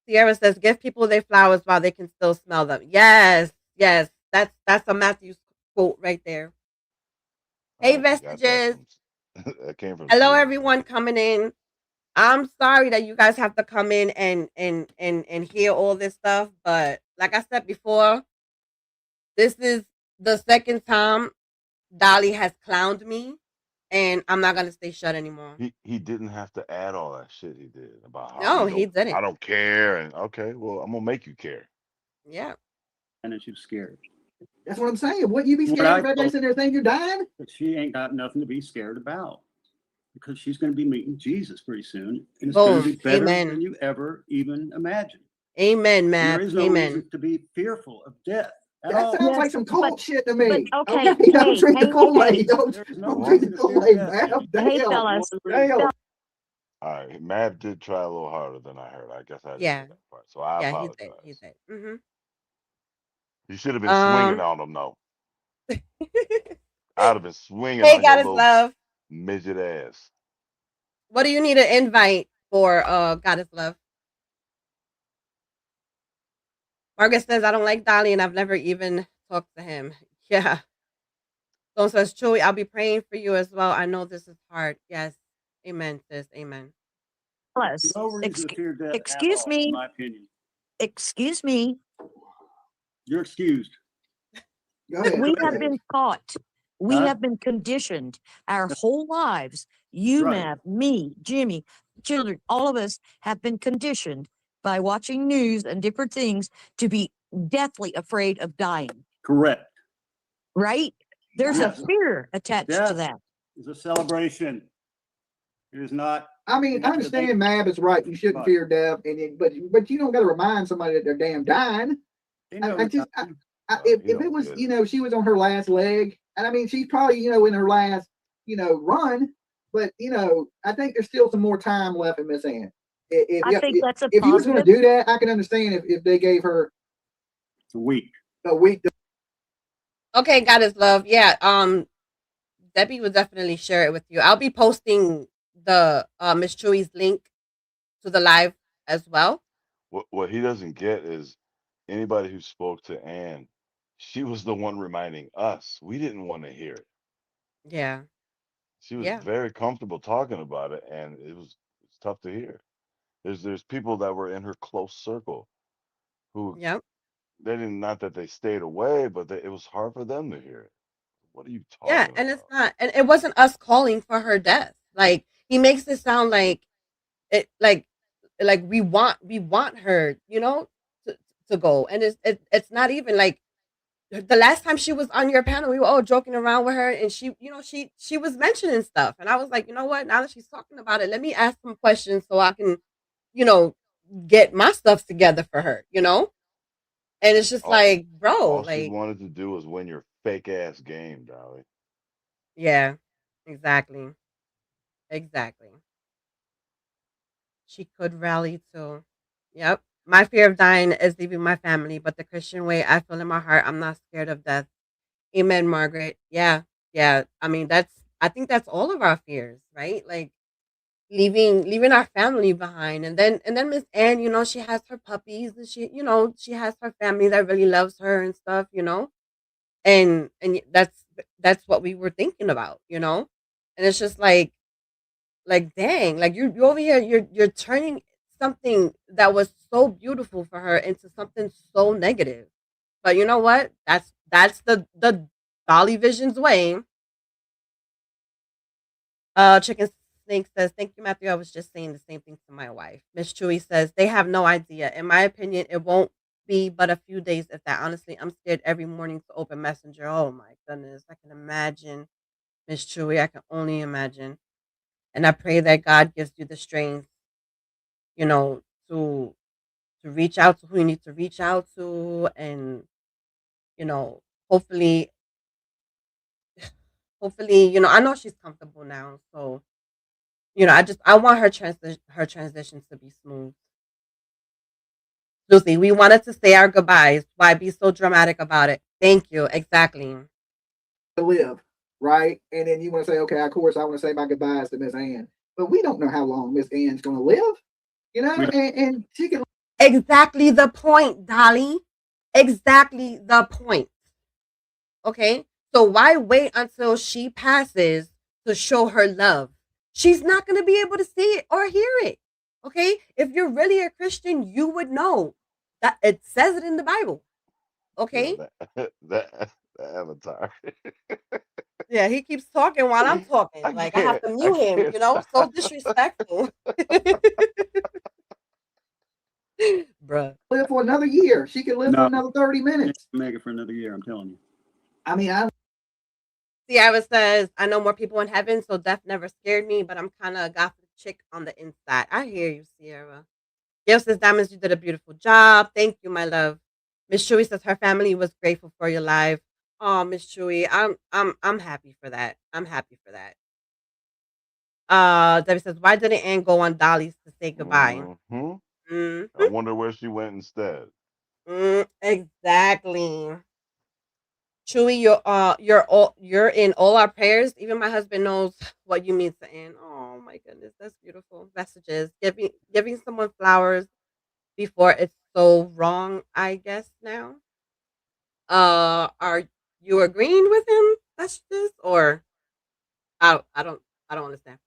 Sierra says, give people their flowers while they can still smell them. Yes, that's a Matthew quote right there. Hey, Vestiges. That came from Hello, everyone coming in. I'm sorry that you guys have to come in and hear all this stuff, but like I said before, this is the second time Dolly has clowned me, and I'm not gonna stay shut anymore. He didn't have to add all that shit he did about how No, he didn't. I don't care, and okay, well, I'm gonna make you care. Yeah. And then she was scared. That's what I'm saying. Wouldn't you be scared if they sitting there saying you're dying? But she ain't got nothing to be scared about because she's going to be meeting Jesus pretty soon. And it's going to be better than you ever even imagined. Amen, man. There is no reason to be fearful of death. That sounds like some cold shit to me. But, okay, don't drink the Kool-Aid. Don't drink the Kool-Aid, man. Hey, fellas. Damn. All right, Mav did try a little harder than I heard. I guess I didn't hear that part, so I apologize. He did. Mm-hmm. You should have been swinging on him, though. I'd have been swinging Hey, on your Goddess little Love. midget ass. What do you need an invite for, Goddess Love? Margaret says, I don't like Dolly and I've never even talked to him. Yeah. Don says, Chewy, I'll be praying for you as well. I know this is hard. Yes. Amen, sis. Amen. Plus, No reason to fear death at excuse all, in me, my opinion. excuse me. You're excused. Go ahead. We go have ahead. been taught. We Huh? have been conditioned our whole lives. You, Right. Matt, me, Jimmy, children, all of us have been conditioned by watching news and different things to be deathly afraid of dying, Correct. right? There's Yes. a fear attached to Death that. is a celebration. It is not. I mean, I understand Mab is right. You shouldn't fear death, but you don't got to remind somebody that they're damn dying. They know I they're just, dying. if You it don't was, get you it. know, she was on her last leg, and I mean, she's probably, you know, in her last, you know, run, but you know, I think there's still some more time left in Miss Ann. I think that's a If you was going to positive. do that, I can understand if they gave her It's a week. a week. Okay, Goddess Love. Yeah. Debbie will definitely share it with you. I'll be posting the Miss Chewy's link to the live as well. What he doesn't get is anybody who spoke to Ann, she was the one reminding us. We didn't want to hear it. Yeah. She was Yeah. very comfortable talking about it, and it's tough to hear. There's people that were in her close circle who Yep. they didn't, not that they stayed away, but it was hard for them to hear it. What are you Yeah, talking and it's about? not, and it wasn't us calling for her death. Like he makes it sound like it, like we want her, you know, to go, and it's not even like the last time she was on your panel, we were all joking around with her, and she, you know, she was mentioning stuff, and I was like, you know what? Now that she's talking about it, let me ask some questions so I can, you know, get my stuff together for her, you know. And it's just All, like, bro, all she like, wanted to do was win your fake ass game, Dolly. yeah, exactly, exactly. She could rally too. Yep. My fear of dying is leaving my family, but the Christian way I feel in my heart, I'm not scared of death. Amen, Margaret. Yeah. Yeah. I mean, I think that's all of our fears, right? Like leaving our family behind. And then Miss Anne, you know, she has her puppies and she, you know, she has her family that really loves her and stuff, you know. And that's what we were thinking about, you know. And it's just like dang, like you over here, you're turning something that was so beautiful for her into something so negative. But you know what? That's the Dolly Vision's way. Chicken Snake says, "Thank you, Matthew. I was just saying the same thing to my wife." Miss Chewy says, "They have no idea. In my opinion, it won't be but a few days if that. Honestly, I'm scared every morning to open Messenger. Oh my goodness, I can imagine, Miss Chewy. I can only imagine. And I pray that God gives you the strength, you know, to reach out to who you need to reach out to, and you know, hopefully, you know, I know she's comfortable now, so you know, I want her transition to be smooth. Lucy, we wanted to say our goodbyes. Why be so dramatic about it? Thank you. Exactly. To live, right? And then you want to say, okay, of course, I want to say my goodbyes to Miss Ann, but we don't know how long Miss Ann's going to live, you know, and she can. Exactly the point, Dolly. Exactly the point. Okay? So why wait until she passes to show her love? She's not going to be able to see it or hear it. Okay? If you're really a Christian, you would know that it says it in the Bible. Okay? You know, that avatar. Yeah, he keeps talking while I'm talking. Like I have to I mute him, can't you know? So stop. disrespectful. Bruh. Live for another year. She could live for No, another 30 minutes. make it for another year. I'm telling you. I mean, Sierra says, I know more people in heaven, so death never scared me, but I'm kind of a gothic chick on the inside. I hear you, Sierra. Gail says, Diamonds, you did a beautiful job. Thank you, my love. Miss Chewy says her family was grateful for your live. Oh, Miss Chewy, I'm happy for that. I'm happy for that. Debbie says, why didn't Ann go on Dolly's to say goodbye? Hmm. Mm, I wonder where she went instead. exactly. Chewy, you're in all our prayers. Even my husband knows what you mean to Ann. Oh my goodness, that's beautiful messages. Giving someone flowers before it's so wrong, I guess now. Are you agreeing with him messages or I don't understand.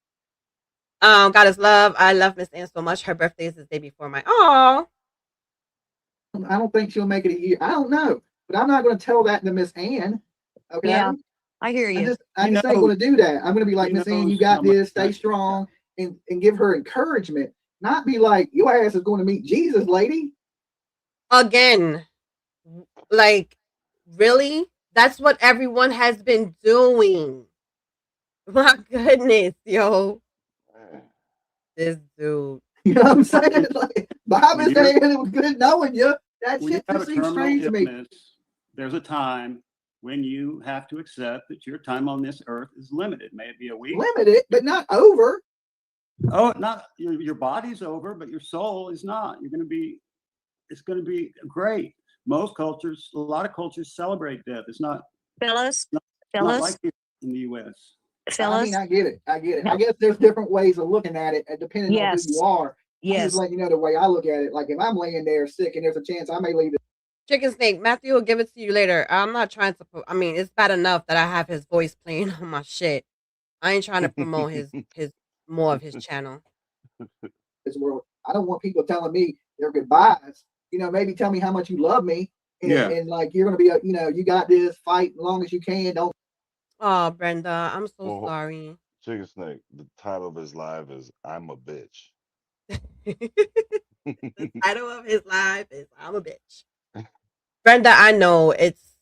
God is love. I love Miss Ann so much. Her birthday is the day before my. Oh, I don't think she'll make it a year. I don't know, but I'm not going to tell that to Miss Ann. Okay. Yeah, I hear you. I You just ain't know- going to do that. I'm going to be like, you Miss Ann, know you got how much this. Stay that- strong, and give her encouragement. Not be like, your ass is going to meet Jesus, lady. again, like really? That's what everyone has been doing. My goodness, yo, Man. this dude. You know what I'm saying? Like, Bob When is you're- saying it was good knowing you. That When you shit have a just seems terminal strange to me. illness, there's a time when you have to accept that your time on this earth is limited. May it be a week. Limited, but not over. Oh, not your body's over, but your soul is not. It's going to be great. Most cultures, a lot of cultures celebrate death. It's not Fellas, not fellas, like it in the U.S. I fellas. mean, I get it. I get it. I guess there's different ways of looking at it, depending on who Yes. you are. I'm Yes. just letting you know the way I look at it. Like if I'm laying there sick and there's a chance I may leave it. Chicken Snake, Matthew will give it to you later. I'm not trying to. I mean, it's bad enough that I have his voice playing on my shit. I ain't trying to promote his more of his channel. This world. I don't want people telling me their goodbyes. You know, maybe tell me how much you love me. And, Yeah. and like you're gonna be you got this, fight as long as you can. Don't Oh, Brenda, I'm so Well, sorry. Chicken Snake, the title of his live is I'm a bitch. The title of his live is "I'm a bitch." Brenda, I know it's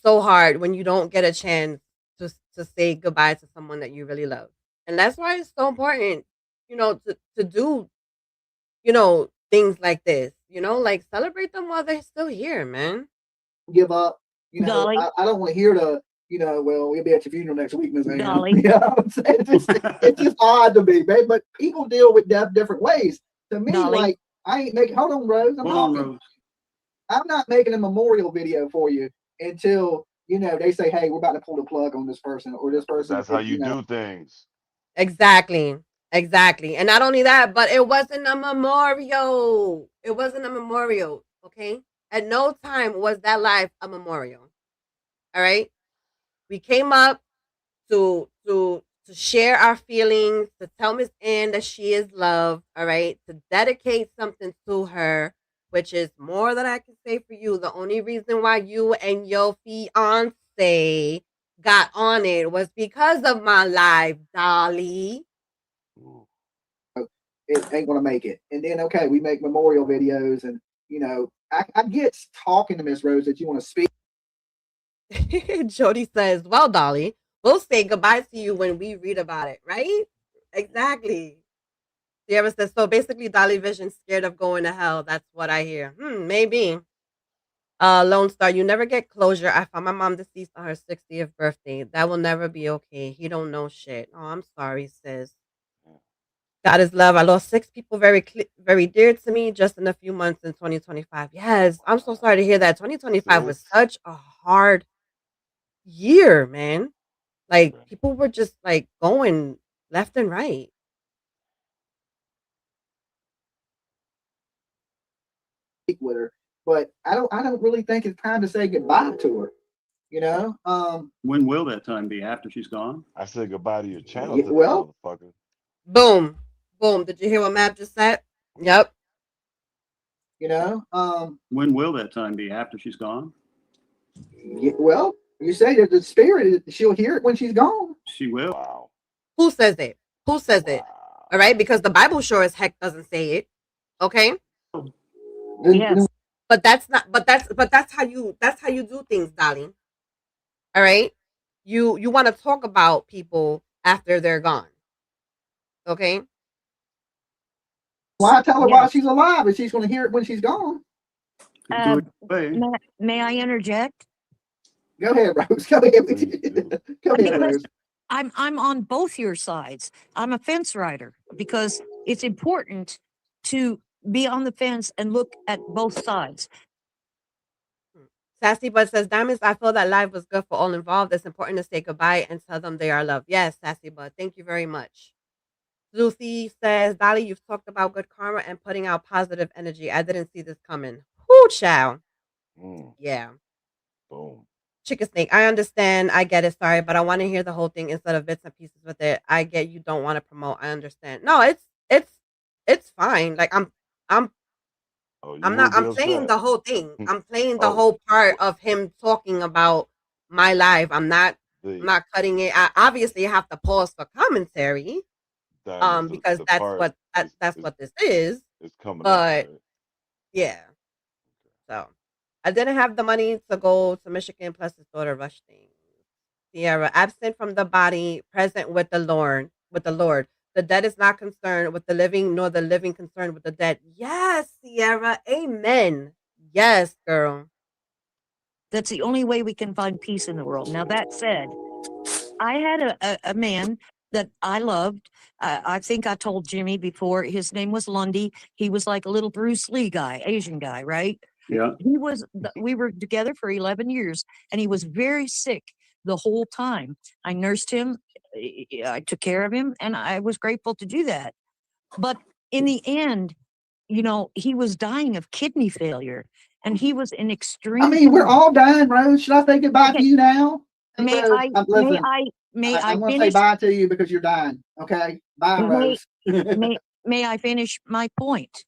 so hard when you don't get a chance to say goodbye to someone that you really love, and that's why it's so important, to do, things like this. Like celebrate them while they're still here, man. give up. You know, Dolly. I don't want to hear well, we'll be at your funeral next week, Miss Ann. Dolly. You know what I'm saying? It's just odd to me, babe. But people deal with death different ways. To me, Dolly. like I ain't making. Hold on, Rose. I'm Hold on, talking. Rose. I'm not making a memorial video for you until they say, "Hey, we're about to pull the plug on this person or this person." That's how you do things. Exactly. Exactly. And not only that, but it wasn't a memorial. It wasn't a memorial. Okay. At no time was that life a memorial. All right. We came up to share our feelings, to tell Miss Ann that she is loved. All right. To dedicate something to her, which is more than I can say for you. The only reason why you and your fiance got on it was because of my live, Dolly. Ooh. It ain't gonna make it. And then okay, we make memorial videos, and I get talking to Miss Rose that you want to speak. Jody says, "Well, Dolly, we'll say goodbye to you when we read about it, right?" Exactly. Sierra says, "So basically, Dolly Vision's scared of going to hell. That's what I hear. Maybe." Lone Star, you never get closure. I found my mom deceased on her 60th birthday. That will never be okay. He don't know shit. Oh, I'm sorry, sis. God is love. I lost 6 people very dear to me just in a few months in 2025. Yes, I'm so sorry to hear that. 2025 was such a hard year, man. Like people were just like going left and right. With her, but I don't really think it's time to say goodbye to her. When will that time be? After she's gone? I said goodbye to your channel Yeah, today, well- motherfucker. Boom. Boom. Did you hear what Matt just said? Yep. When will that time be? After she's gone? Well, you say that the spirit, she'll hear it when she's gone. She will. Wow. Who says it? Who says it? Wow. All right, because the Bible sure as heck doesn't say it. Okay? Yes. But that's how you do things, Dolly. All right? You want to talk about people after they're gone. Okay? Why tell her while Yes. she's alive if she's going to hear it when she's gone? Do it your way. May I interject? Go ahead, Rose. Go ahead. Please do. Go ahead, Because Rose. I'm on both your sides. I'm a fence rider because it's important to be on the fence and look at both sides. Sassy Bud says, Diamonds, I feel that live was good for all involved. It's important to say goodbye and tell them they are loved. Yes, Sassy Bud. Thank you very much. Lucy says, Dolly, you've talked about good karma and putting out positive energy. I didn't see this coming. Whoo, chow. Mm, Yeah. boom. Chicken Snake, I understand. I get it. Sorry, but I want to hear the whole thing instead of bits and pieces with it. I get you don't want to promote. I understand. No, it's fine. Like Oh, you I'm not. will be I'm playing upset. the whole thing. I'm playing the Oh, whole part of him talking about my life. I'm not the cutting it. I obviously have to pause for commentary. Diamonds, Because the that's part that's what this is. is coming up, But right? yeah, so I didn't have the money to go to Michigan. Plus, his daughter rushed things. Sierra, absent from the body, present with the Lord. With the Lord, the dead is not concerned with the living, nor the living concerned with the dead. Yes, Sierra. Amen. Yes, girl. That's the only way we can find peace in the world. Now, that said, I had a man that I loved. I think I told Jimmy before, his name was Lundy. He was like a little Bruce Lee guy, Asian guy, right? Yeah. We were together for 11 years and he was very sick the whole time. I nursed him. I took care of him and I was grateful to do that. But in the end, he was dying of kidney failure and he was in I extreme mean, we're pain. all dying, Rose. Should I say goodbye to Okay. you now? Hey, May Rose, I, may listen, I, may I I'm going to say finish? bye to you because you're dying. Okay, bye, May, Rose. may I finish my point?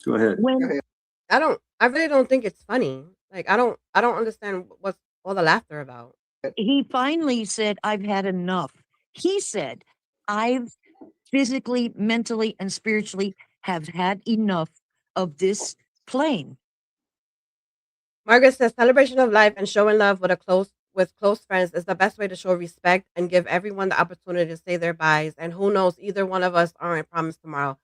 Go ahead. Go When ahead. I really don't think it's funny. Like I don't understand what's all the laughter about. he finally said, I've had enough. He said, I've physically, mentally, and spiritually have had enough of this plane. Margaret says celebration of life and showing love with close friends is the best way to show respect and give everyone the opportunity to say their byes. And who knows, either one of us aren't promised tomorrow.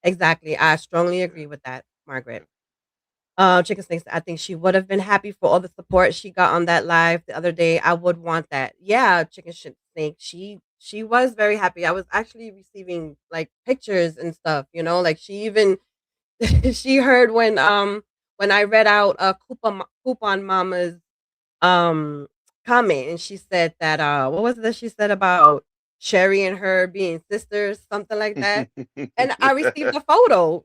Exactly. I strongly agree with that, Margaret. Chicken Snakes, I think she would have been happy for all the support she got on that live the other day. I would want that. Yeah, Snake. She was very happy. I was actually receiving like pictures and stuff, like she even she heard when I read out Coupon Mama's comment and she said that what was it that she said about Sherry and her being sisters, something like that. And I received a photo,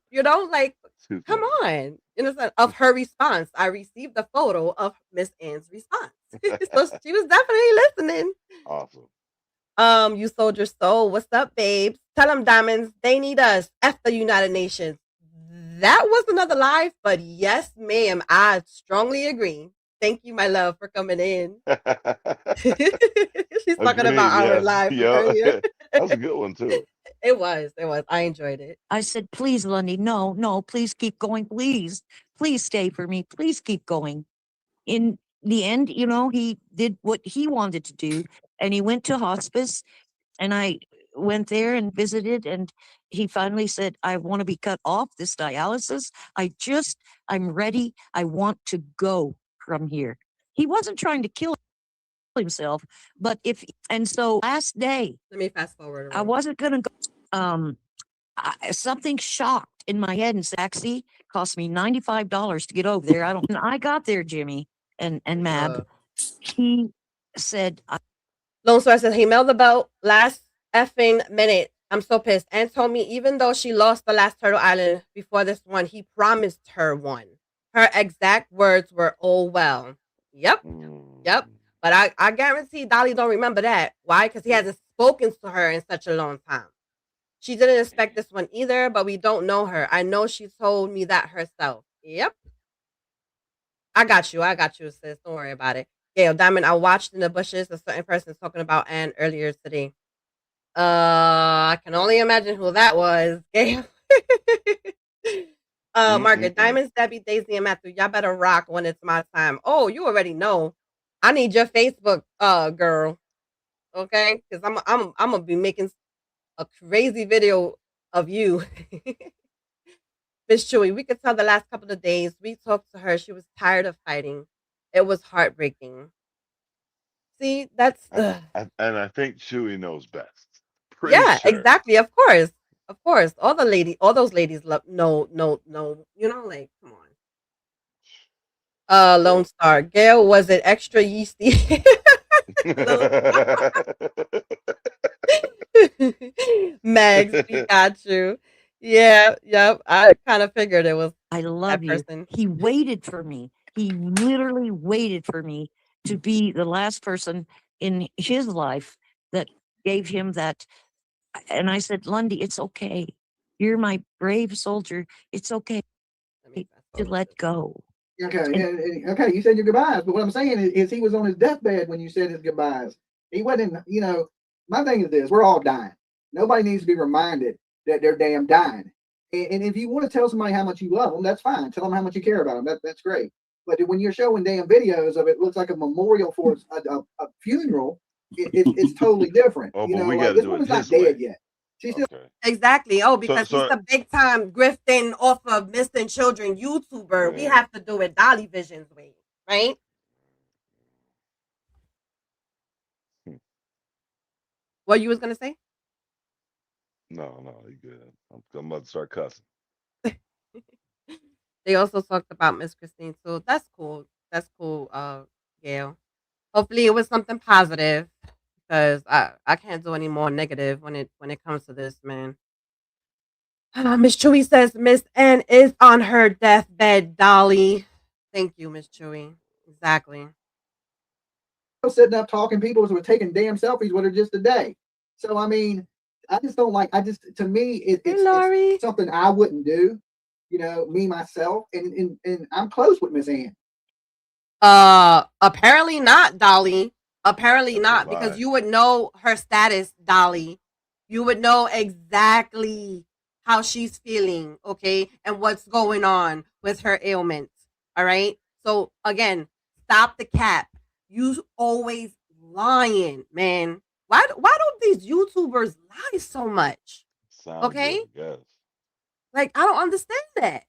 like Too come funny. on, of her response. I received a photo of Miss Ann's response. So she was definitely listening. Awesome. You soldier soul, what's up, babes? Tell them Diamonds, they need us. F the United Nations. That was another live, but yes, ma'am, I strongly agree. Thank you, my love, for coming in. She's talking Agreed. about our Yes. live Yeah. earlier. That was a good one too. It was. I enjoyed it. I said, please, Lundy, no, please keep going. Please stay for me. Please keep going. In the end, he did what he wanted to do and he went to hospice and I went there and visited and he finally said, I want to be cut off this dialysis. I'm ready. I want to go from here. He wasn't trying to kill himself, but so last day, Let me fast forward. I wasn't going to go. Something shocked in my head and Saxy cost me $95 to get over there. And I got there, Jimmy and Mab. He said, Lone Star says he mailed the belt last effing minute. I'm so pissed. And told me even though she lost the last Turtle Island before this one, he promised her one. Her exact words were, "Oh well." Yep. But I guarantee Dolly don't remember that. Why? Because he hasn't spoken to her in such a long time. She didn't expect this one either, but we don't know her. I know she told me that herself. Yep. I got you, sis. Don't worry about it. Gail Diamond, I watched in the bushes a certain person talking about Anne earlier today. I can only imagine who that was. Gail. Margaret, Diamonds, Debbie, Daisy, and Matthew, y'all better rock when it's my time. Oh, you already know. I need your Facebook, girl. Okay, because I'm gonna be making a crazy video of you. Miss Chewy, we could tell the last couple of days we talked to her. She was tired of fighting. It was heartbreaking. See, that's and I think Chewy knows best. yeah, Sure. exactly. Of course. All those ladies love no. Like, come on. Lone Star. Gail, was it extra yeasty? Lone Mags, we got you. Yeah, yep. I kind of figured it was I love that you. person. He waited for me. He literally waited for me to be the last person in his life that gave him that. And I said, Lundy, it's okay. You're my brave soldier. It's okay Let me fast to forward let this. go. Okay, And okay, you said your goodbyes, but what I'm saying is he was on his deathbed when you said his goodbyes. He wasn't, my thing is this: we're all dying. Nobody needs to be reminded that they're damn dying. And if you want to tell somebody how much you love them, that's fine. Tell them how much you care about them. That's great. But when you're showing damn videos of it, looks like a memorial for a funeral. It's totally different. Oh, You but know, we like got to this do it woman's not his dead way. yet. She's still Okay. Exactly. Oh, So, because he's so a big time grifting off of missing children YouTuber. We yeah. have to do it Dolly Vision's way, right? Hmm. What you was gonna say? No, you good. I'm about to start cussing. They also talked about Miss Christine, so that's cool. That's cool, Gail. Hopefully it was something positive because I can't do any more negative when it comes to this, man. Miss Chewy says Miss N is on her deathbed, Dolly. Thank you, Miss Chewy. Exactly. sitting up talking. People were taking damn selfies with her just today. So I mean, I just don't like. To me, Hey, it's Lori. something I wouldn't do. Me myself, and I'm close with Miss Ann. Apparently not, Dolly. Apparently That's a not, because lie. you would know her status, Dolly. You would know exactly how she's feeling, okay, and what's going on with her ailments. All right. So again, stop the cap. You always lying, man. Why don't these YouTubers lie so much? Sound Okay, good, I guess. like I don't understand that.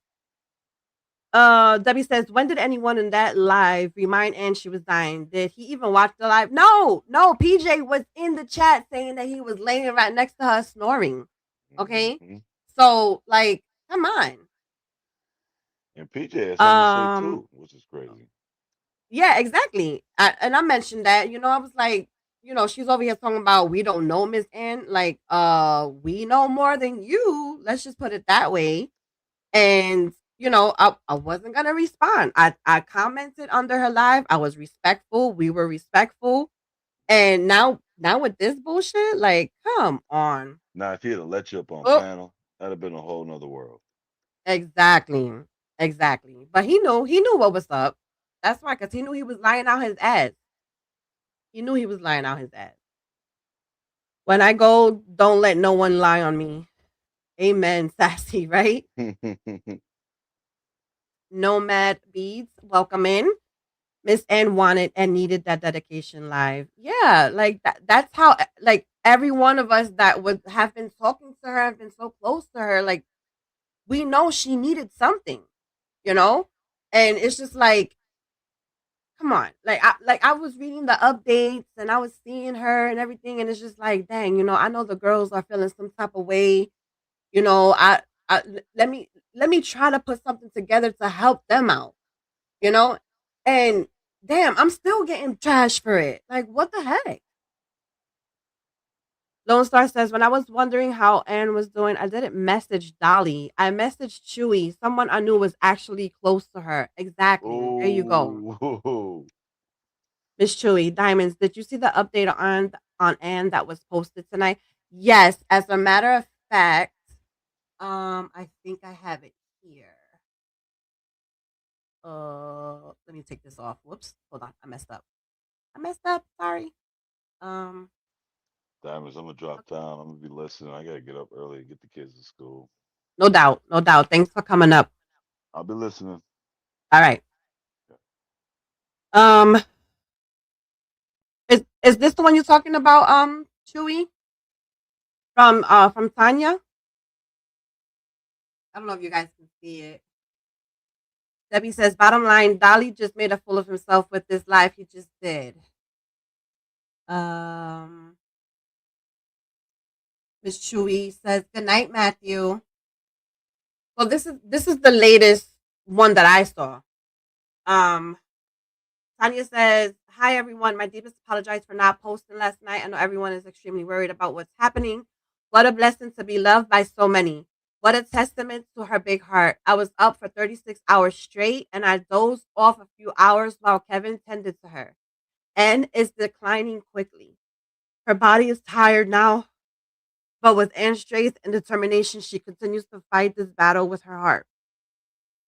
Debbie says, when did anyone in that live remind Ann she was dying? Did he even watch the live? No. PJ was in the chat saying that he was laying right next to her snoring. Okay. Hmm. So, like, come on. And PJ has something to say too, which is crazy. Yeah, exactly. And I mentioned that, I was like, she's over here talking about we don't know Miss Ann. Like, we know more than you. Let's just put it that way. And I wasn't gonna respond. I commented under her live. I was respectful. We were respectful. And now with this bullshit, like, come on. Now, if he had let you up on Oh, panel, that'd have been a whole nother world. exactly. Exactly. But he knew what was up. That's why, because he knew he was lying out his ass. He knew he was lying out his ass. When I go, don't let no one lie on me. Amen, sassy, right? Nomad Beads, welcome in. Miss N wanted and needed that dedication live. Yeah, like that's how like every one of us that would have been talking to her, have been so close to her, like we know she needed something, you know? And it's just like, come on. Like I was reading the updates and I was seeing her and everything, and it's just like, dang, I know the girls are feeling some type of way. I let me try to put something together to help them out, you know? And damn, I'm still getting trash for it. Like, what the heck? Lone Star says, when I was wondering how Anne was doing, I didn't message Dolly. I messaged Chewy, someone I knew was actually close to her. Exactly. There you go. Oh, Miss Chewy, Diamonds, did you see the update on Anne that was posted tonight? Yes. As a matter of fact, I think I have it here. Let me take this off. Whoops. Hold on. I messed up. Sorry. Um, Diamonds, I'm gonna drop down. I'm gonna be listening. I gotta get up early and get the kids to school. no doubt. No doubt. Thanks for coming up. I'll be listening. All right. Um, is this the one you're talking about, Chewy? From Tanya? I don't know if you guys can see it. Debbie says, bottom line, Dolly just made a fool of himself with this live he just did. Miss Chewy says, good night, Matthew. Well, this is the latest one that I saw. Um, Tanya says, "Hi everyone. My deepest apologies for not posting last night. I know everyone is extremely worried about what's happening. What a blessing to be loved by so many. What a testament to her big heart. I was up for 36 hours straight and I dozed off a few hours while Kevin tended to her. N is declining quickly. Her body is tired now, but with Anne's strength and determination, she continues to fight this battle with her heart.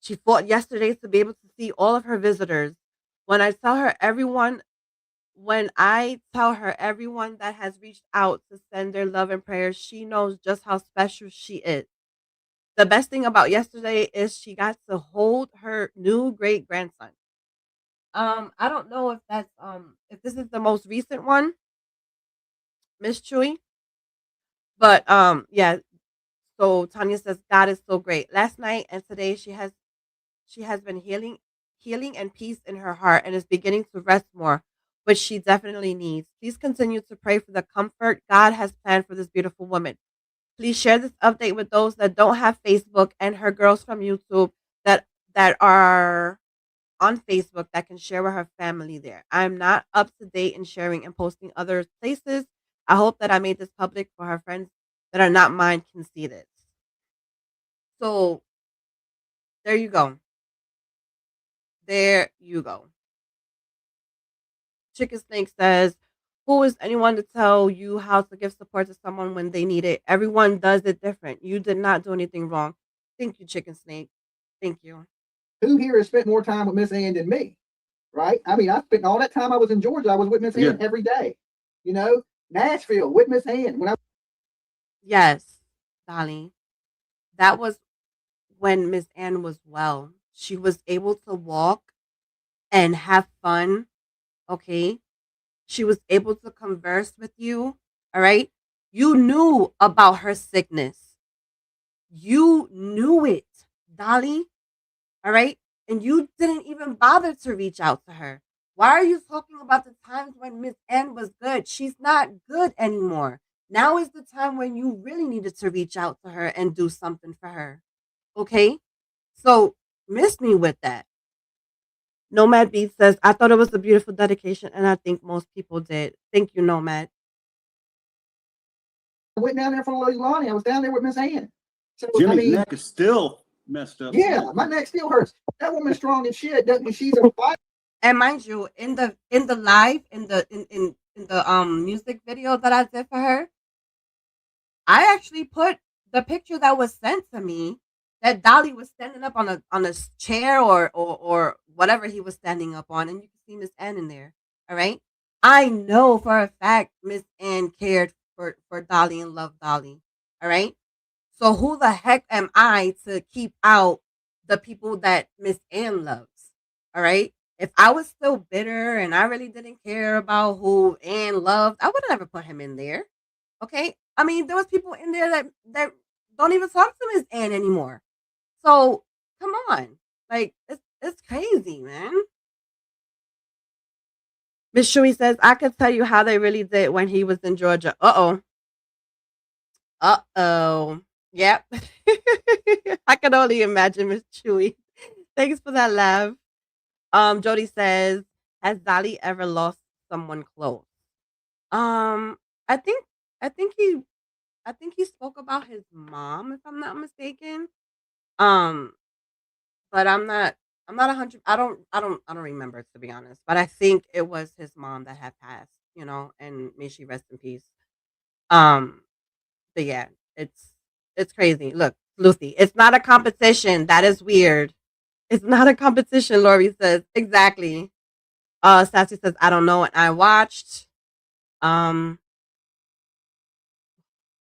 She fought yesterday to be able to see all of her visitors. When I tell her everyone when I tell her everyone that has reached out to send their love and prayers, she knows just how special she is. The best thing about yesterday is she got to hold her new great grandson. I don't know if this is the most recent one, Miss Chewy, but yeah. So Tanya says God is so great. Last night and today she has been healing and peace in her heart and is beginning to rest more, which she definitely needs. Please continue to pray for the comfort God has planned for this beautiful woman. Please share this update with those that don't have Facebook and her girls from YouTube that are on Facebook that can share with her family there. I'm not up to date in sharing and posting other places. I hope that I made this public for her friends that are not mine can see this. So there you go. There you go. Chicken Snake says, "Who is anyone to tell you how to give support to someone when they need it? Everyone does it different. You did not do anything wrong." Thank you, Chicken Snake. Thank you. Who here has spent more time with Miss Ann than me? Right? I mean, I spent all that time I was in Georgia. I was with Miss Yeah. Ann every day. You know, Nashville with Miss Ann. When I Yes, Dolly. That was when Miss Ann was well. She was able to walk and have fun. Okay. She was able to converse with you. All right. You knew about her sickness. You knew it, Dolly. All right. And you didn't even bother to reach out to her. Why are you talking about the times when Miss Ann was good? She's not good anymore. Now is the time when you really needed to reach out to her and do something for her. Okay? So miss me with that. Nomad Beat says, "I thought it was a beautiful dedication, and I think most people did." Thank you, Nomad. went down there for Lonnie, I was down there with Miss Ann. So I Jimmy's mean, neck is still messed up. yeah, my neck still hurts. That woman's strong as shit. Doesn't she's a fighter. And mind you, in the live in the music video that I did for her, I actually put the picture that was sent to me that Dolly was standing up on a chair or whatever he was standing up on, and you can see Miss Ann in there. All right, I know for a fact Miss Ann cared for Dolly and loved Dolly. All right, so who the heck am I to keep out the people that Miss Ann loves? All right. If I was still bitter and I really didn't care about who Ann loved, I would have never put him in there. Okay. I mean, there was people in there that don't even talk to Miss Ann anymore. So come on. Like it's crazy, man. Miss Shui says, "I could tell you how they really did when he was in Georgia." Uh-oh. Uh-oh. Yep. I can only imagine, Miss Chewy. Thanks for that laugh. Jody says, "Has Dolly ever lost someone close?" Um, I think I think he I think he spoke about his mom, if I'm not mistaken. Um, but I'm not 100. I don't remember, to be honest. But I think it was his mom that had passed, and may she rest in peace. Um, but yeah, it's crazy. Look, Lucy, it's not a competition. That is weird. It's not a competition, Lori says. Exactly. Sassy says, "I don't know," and I watched. Um,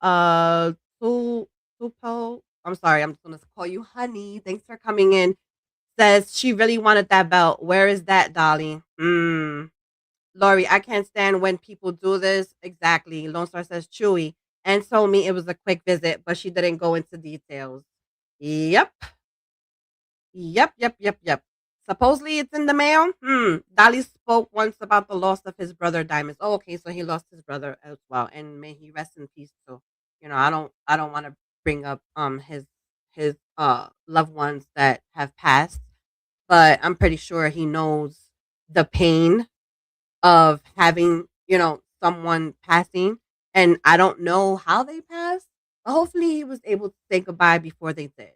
uh, Tupo. I'm sorry. I'm just gonna call you Honey. Thanks for coming in. Says she really wanted that belt. Where is that, Dolly? Lori, I can't stand when people do this. Exactly. Lone Star says Chewy and told me it was a quick visit, but she didn't go into details. Yep. Yep, yep, yep, yep. Supposedly it's in the mail. Dolly spoke once about the loss of his brother Diamonds. Oh, okay, so he lost his brother as well, and may he rest in peace too. I don't want to bring up his loved ones that have passed. but I'm pretty sure he knows the pain of having, someone passing. And I don't know how they passed, but hopefully he was able to say goodbye before they did.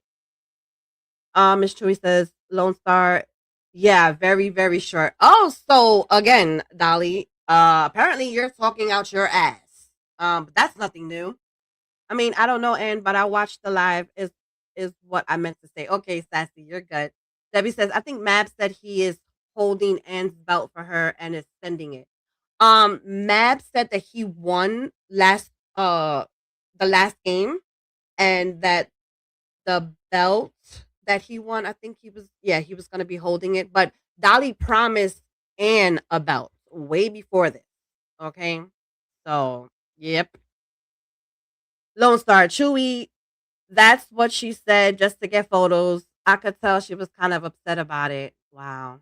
Miss Chewy says, Lone Star, yeah, very, very short. Oh, so again, Dolly, apparently you're talking out your ass. But that's nothing new. I mean, I don't know, Ann, but I watched the live is what I meant to say. Okay, Sassy, you're good. Debbie says, I think Mab said he is holding Ann's belt for her and is sending it. Mab said that he won the last game and that the belt that he won, I think he was gonna be holding it. But Dolly promised Ann a belt way before this. Okay. So yep. Lone Star Chewy, that's what she said just to get photos. I could tell she was kind of upset about it. Wow.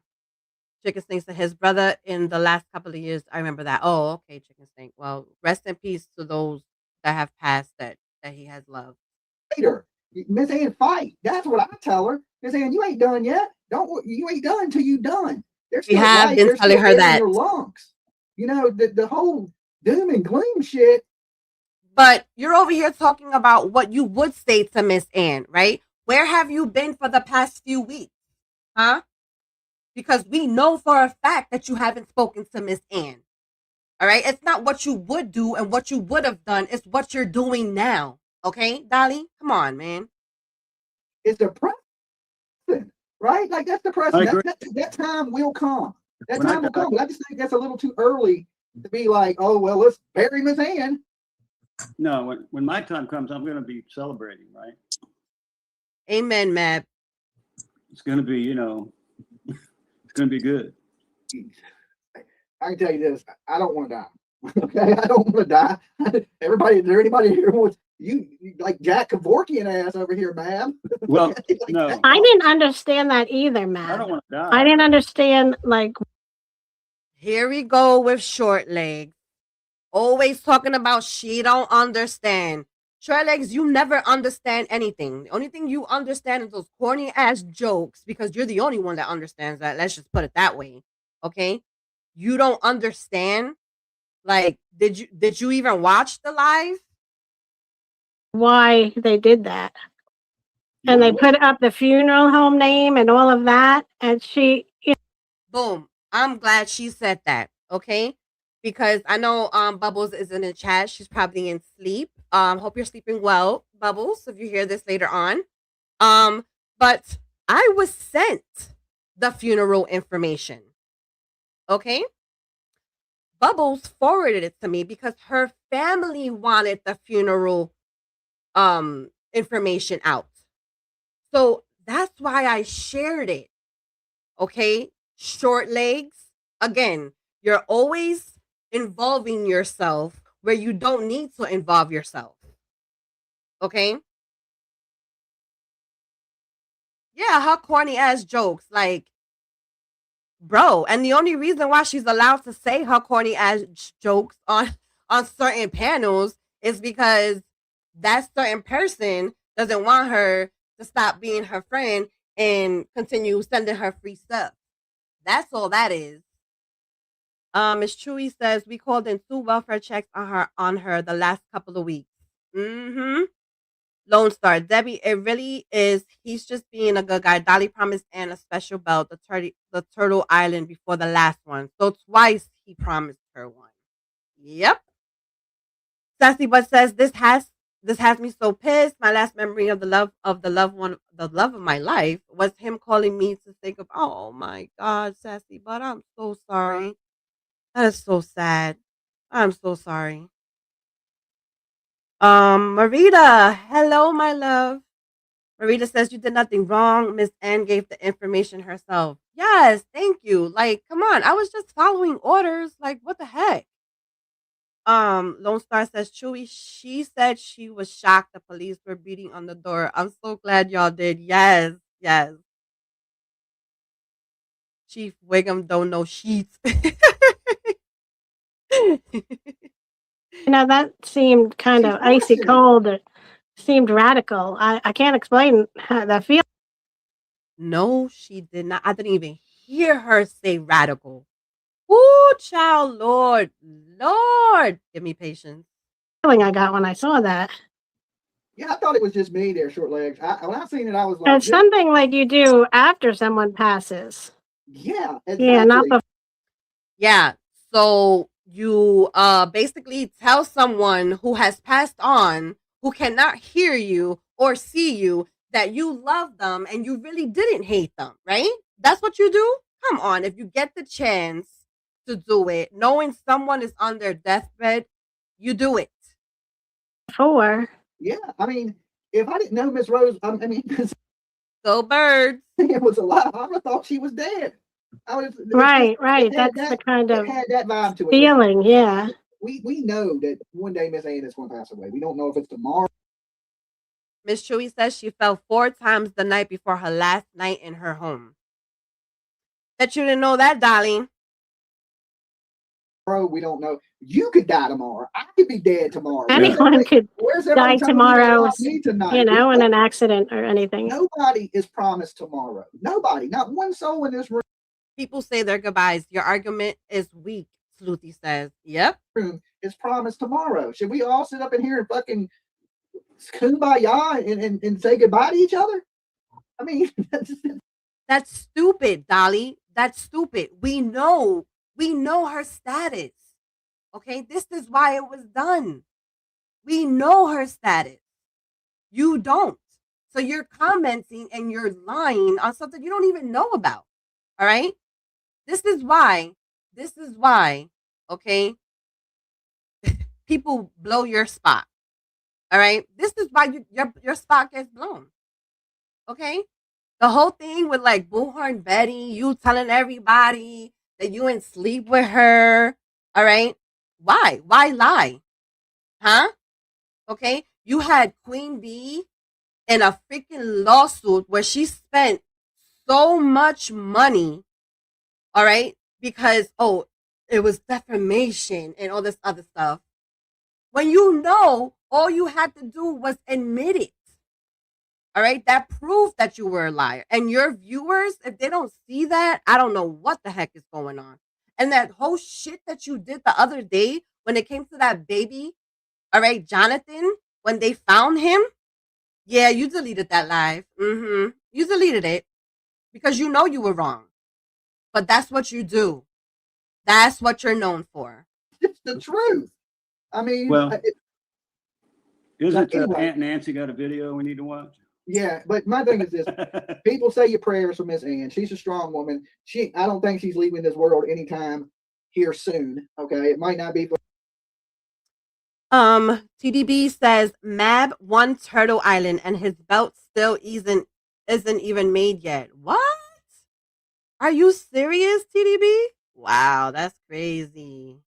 Chicken Stink said his brother in the last couple of years. I remember that. Oh, okay, Chicken Stink. Well, rest in peace to those that have passed that he has loved. Later, Miss Ann, fight. That's what I tell her. Miss Ann, you ain't done yet. You ain't done until you done. There's We still have life. been There's telling still her air in that. your lungs. The whole doom and gloom shit. But you're over here talking about what you would say to Miss Ann, right? Where have you been for the past few weeks? Huh? Because we know for a fact that you haven't spoken to Miss Ann. All right? It's not what you would do and what you would have done. It's what you're doing now. Okay, Dolly? Come on, man. It's depressing, right? Like, that's I depressing. agree. That time will come. That When I time will die- come. But I just think that's a little too early to be like, oh, well, let's bury Miss Ann. No, when my time comes, I'm going to be celebrating, right? Amen, Mab. It's going to be, it's going to be good. I can tell you this, I don't want to die. Okay, I don't want to die. Is there anybody here who wants you like Jack Kevorkian ass over here, ma'am? Well, Like, no, I didn't understand that either, I Matt. don't want to die. I didn't understand, like, Here we go with short legs. Always talking about she don't understand. Short legs, you never understand anything. The only thing you understand is those corny ass jokes because you're the only one that understands that. Let's just put it that way. Okay? You don't understand. Like, did you even watch the live? why they did that. And they put up the funeral home name and all of that. And she, Boom. I'm glad she said that. Okay? Because I know Bubbles is in the chat. She's probably in sleep. Hope you're sleeping well, Bubbles, if you hear this later on. But I was sent the funeral information. Okay? Bubbles forwarded it to me because her family wanted the funeral information out. So that's why I shared it. Okay? Short legs. Again, you're always involving yourself where you don't need to involve yourself. Okay? Yeah, her corny ass jokes. Like, bro, and the only reason why she's allowed to say her corny ass jokes on certain panels is because that certain person doesn't want her to stop being her friend and continue sending her free stuff. That's all that is. Miss Chewy says we called in 2 welfare checks on her the last couple of weeks. Mm-hmm. Lone Star, Debbie, it really is. He's just being a good guy. Dolly promised Ann a special belt, the Turtle Island before the last one. So twice he promised her one. Yep. Sassy Butt says this has me so pissed. My last memory of the love of my life was him calling me to think of. Oh my God, Sassy Butt, I'm so sorry. That is so sad. I'm so sorry. Marita, hello, my love. Marita says you did nothing wrong. Miss Ann gave the information herself. Yes, thank you. Like, come on. I was just following orders. Like, what the heck? Lone Star says Chewy, she said she was shocked the police were beating on the door. I'm so glad y'all did. Yes, yes. Chief Wiggum don't know sheets. that seemed kind She's of icy forcing it. cold. It seemed radical. I can't explain the feeling. No, she did not. I didn't even hear her say radical. Ooh, child, Lord, give me patience. Feeling I got when I saw that. Yeah, I thought it was just me there, short legs. When I seen it, I was like, It's something like you do after someone passes. yeah, Yeah, not exactly. before. Yeah. So you basically tell someone who has passed on, who cannot hear you or see you, that you love them and you really didn't hate them, right? That's what you do? Come on, if you get the chance to do it, knowing someone is on their deathbed, you do it. Yeah, I mean, if I didn't know Miss Rose, I mean, Go Birds. it was alive, I would have thought she was dead. Right. It had That's the that, kind it of had that vibe to it. feeling. Yeah. We know that one day Miss Ann is going to pass away. We don't know if it's tomorrow. Miss Chewy says she fell 4 times the night before her last night in her home. Bet you didn't know that, darling. We don't know. You could die tomorrow. I could be dead tomorrow. Anyone could Where's die everybody telling me tomorrow, about me tonight? you know, in an accident or anything. Nobody is promised tomorrow. Nobody, not one soul in this room People say their goodbyes. Your argument is weak, Sleuthie says. Yep. is promised tomorrow. Should we all sit up in here and fucking kumbaya and say goodbye to each other? I mean, that's stupid, Dolly. That's stupid. We know her status. Okay, this is why it was done. We know her status. You don't. So you're commenting and you're lying on something you don't even know about. All right? This is why, okay, people blow your spot. All right? This is why your spot gets blown. Okay? The whole thing with like Bullhorn Betty, you telling everybody that you in sleep with her. All right? Why? Why lie? Huh? Okay? You had Queen Bee in a freaking lawsuit where she spent so much money, all right? Because, it was defamation and all this other stuff. When you know, all you had to do was admit it. All right? That proved that you were a liar. And your viewers, if they don't see that, I don't know what the heck is going on. And that whole shit that you did the other day when it came to that baby, all right, Jonathan, when they found him, yeah, you deleted that live. You deleted it because you know you were wrong. But that's what you do. That's what you're known for. It's the truth. I mean, Well, isn't anyway. Aunt Nancy got a video we need to watch? Yeah, but my thing is this: people say your prayers for Miss Ann. She's a strong woman. I don't think she's leaving this world anytime here soon. Okay, it might not be for. TDB says Mab won Turtle Island and his belt still isn't even made yet. What? Are you serious, TDB? Wow, that's crazy.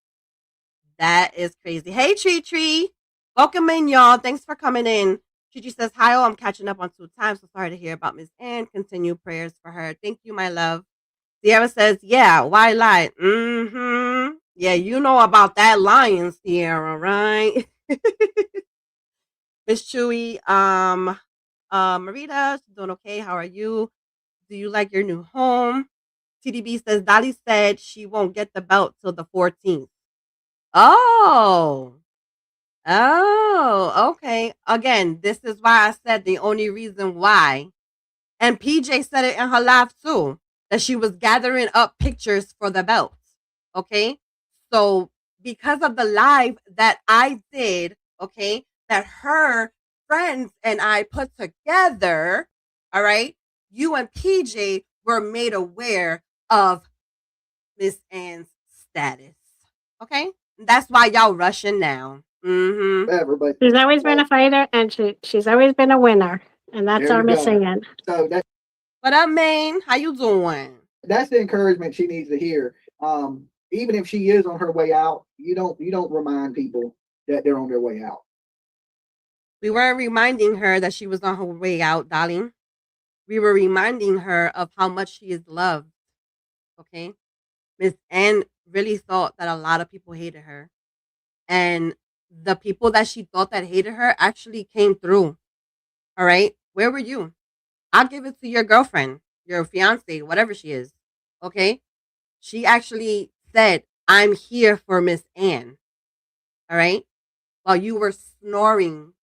That is crazy. Hey, Tree. Welcome in, y'all. Thanks for coming in. Gigi says, hi, I'm catching up on 2 times. So sorry to hear about Miss Ann. Continue prayers for her. Thank you, my love. Sierra says, yeah, why lie? Yeah, you know about that lying, Sierra, right? Miss Chewy, Marita, she's doing okay. How are you? Do you like your new home? TDB says, Dolly said she won't get the belt till the 14th. Oh, okay. Again, this is why I said the only reason why. And PJ said it in her live too, that she was gathering up pictures for the belt. Okay. So because of the live that I did, okay, that her friends and I put together, all right, you and PJ were made aware of Miss Ann's status. Okay. That's why y'all rushing now. Whatever, but She's always been a fighter, and she's always been a winner, and that's There our you go. Miss Ann. so What up, man? How you doing? that's the encouragement she needs to hear. Even if she is on her way out, you don't remind people that they're on their way out. We weren't reminding her that she was on her way out, darling. We were reminding her of how much she is loved. Okay? Miss Ann really thought that a lot of people hated her. And the people that she thought that hated her actually came through. All right? Where were you? I'll give it to your girlfriend. your fiance, whatever she is, okay? She actually said, "I'm here for Miss Ann." All right, while you were snoring,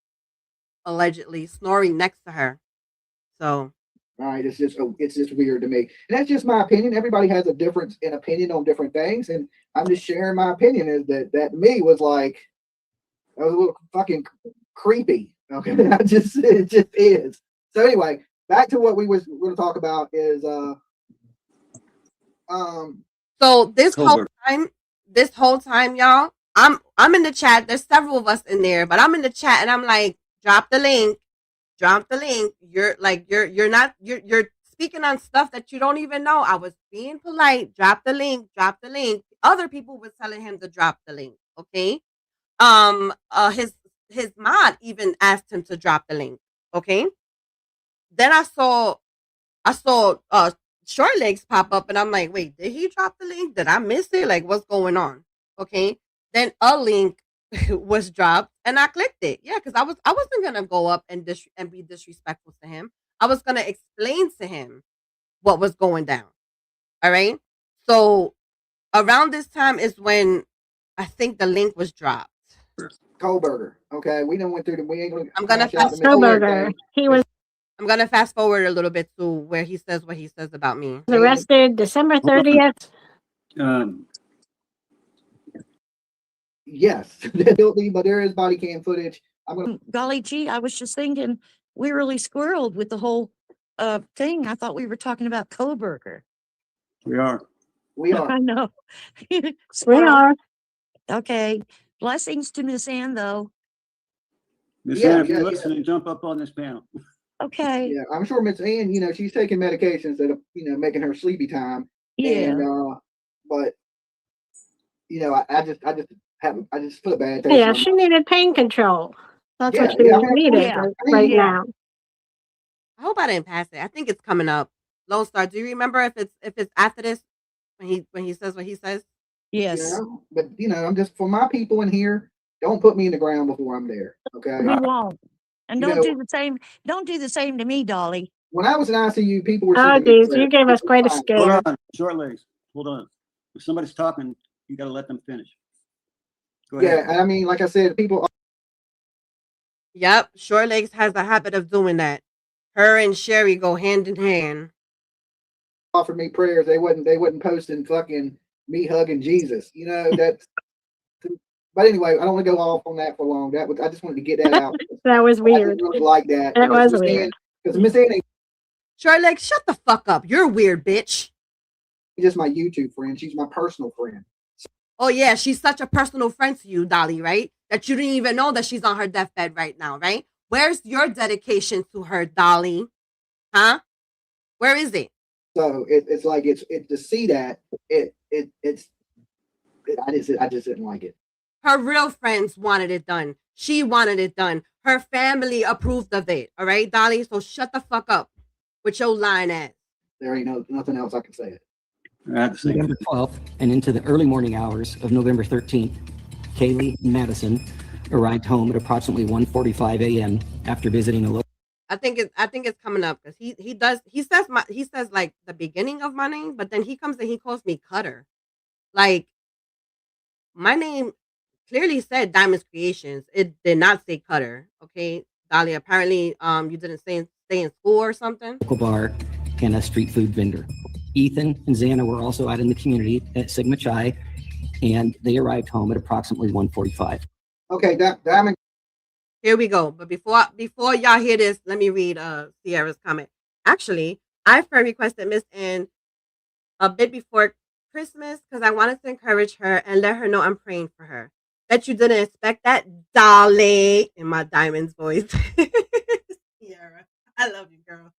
allegedly snoring next to her. So All right, it's just weird to me, and that's just my opinion. Everybody has a difference in opinion on different things, and I'm just sharing my opinion. Is that to me was like that was a little fucking creepy. Okay, it just is. So anyway, back to what we was going to talk about is So Colbert. this whole time, y'all, I'm in the chat. There's several of us in there, but I'm in the chat and I'm like, drop the link. You're like you're speaking on stuff that you don't even know. I was being polite. Drop the link. Other people were telling him to drop the link. Okay. His mod even asked him to drop the link. Okay. Then I saw Short Legs pop up and I'm like, wait, did he drop the link? Did I miss it? Like, what's going on? Okay. Then a link was dropped and I clicked it. Yeah, because I wasn't gonna go up and be disrespectful to him. I was gonna explain to him what was going down. All right. So around this time is when I think the link was dropped. Kohlberger. Okay, we done went through the. We ain't gonna. I'm gonna hash out fast the forward. Kohlberger. He was I'm gonna fast forward a little bit to where he says what he says about me. arrested December 30th. Yes, guilty, but there is body cam footage. I'm gonna. Golly gee, I was just thinking we really squirreled with the whole thing. I thought we were talking about Kohlberger. We are. We are. I know. We Squirrel. are. Okay. Blessings to Miss Ann, though. Miss Yeah, Ann, if yeah, you're yeah. listening, jump up on this panel. Okay. Yeah, I'm sure Miss Ann. She's taking medications that are making her sleepy time. Yeah. And but I just feel bad. taste Yeah, in she my mouth. needed pain control. That's Yeah, what she yeah, I mean, needed yeah, right yeah. now. I hope I didn't pass it. I think it's coming up. Lone Star, do you remember if it's after this when he says what he says? Yes. But I'm just for my people in here. Don't put me in the ground before I'm there. Okay. We won't. And You don't know- do the same. Don't do the same to me, Dolly. When I was in ICU, people were Oh, sending me geez, you prayers. gave us quite a Fine. scare. Hold on, Short Legs. Hold on. If somebody's talking, you got to let them finish. Go Yeah, ahead. and I mean, like I said, people Yep, Short Legs has a habit of doing that. Her and Sherry go hand in hand. offered me prayers. They wasn't posting fucking me hugging Jesus. That's. But anyway, I don't want to go off on that for long. I just wanted to get that out. That was I weird. didn't really like that. That was weird. Because Miss Ann ain't Short Legs, shut the fuck up. You're a weird bitch. just my YouTube friend. She's my personal friend. Oh yeah, she's such a personal friend to you, Dolly, right? That you didn't even know that she's on her deathbed right now, right? Where's your dedication to her, Dolly? Huh? Where is it? So it's like it's to see that I just didn't like it. Her real friends wanted it done. She wanted it done. Her family approved of it. All right, Dolly? So shut the fuck up with your lying ass. There ain't nothing else I can say. At the same November 12th and into the early morning hours of November 13th, Kaylee Madison arrived home at approximately 1:45 a.m. after visiting a local. I think it's coming up because he says like the beginning of my name, but then he comes and he calls me Cutter. Like my name clearly said Diamonds Creations. It did not say Cutter. Okay, Dolly. Apparently, you didn't stay in school or something. Local bar and a street food vendor. Ethan and Xana were also out in the community at Sigma Chi, and they arrived home at approximately 1:45. Okay, Diamond. Here we go. But before y'all hear this, let me read Sierra's comment. Actually, I friend requested Miss Ann a bit before Christmas because I wanted to encourage her and let her know I'm praying for her. Bet you didn't expect that, Dolly, in my Diamond's voice. Sierra, I love you, girl.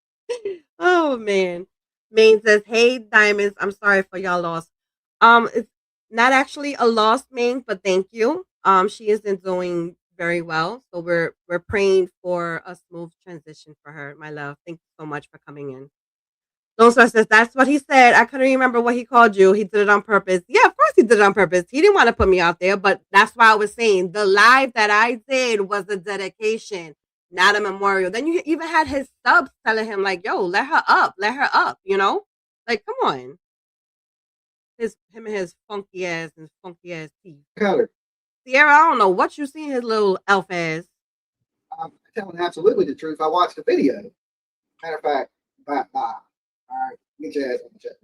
Oh man. Maine says, "Hey Diamonds, I'm sorry for y'all loss. It's not actually a loss, Maine, but thank you. She isn't doing very well, so we're praying for a smooth transition for her, my love. Thank you so much for coming in." Lone Star says, "That's what he said. I couldn't remember what he called you. He did it on purpose." Yeah, of course he did it on purpose. He didn't want to put me out there, but that's why I was saying the live that I did was a dedication. not a memorial. Then you even had his subs telling him like, "Yo, let her up," you know? Like, come on. Him and his funky ass teeth. Color. Sierra, I don't know what you see his little elf ass. I'm telling absolutely the truth. I watched the video. Matter of fact, bye. All right, get your ass on the chat.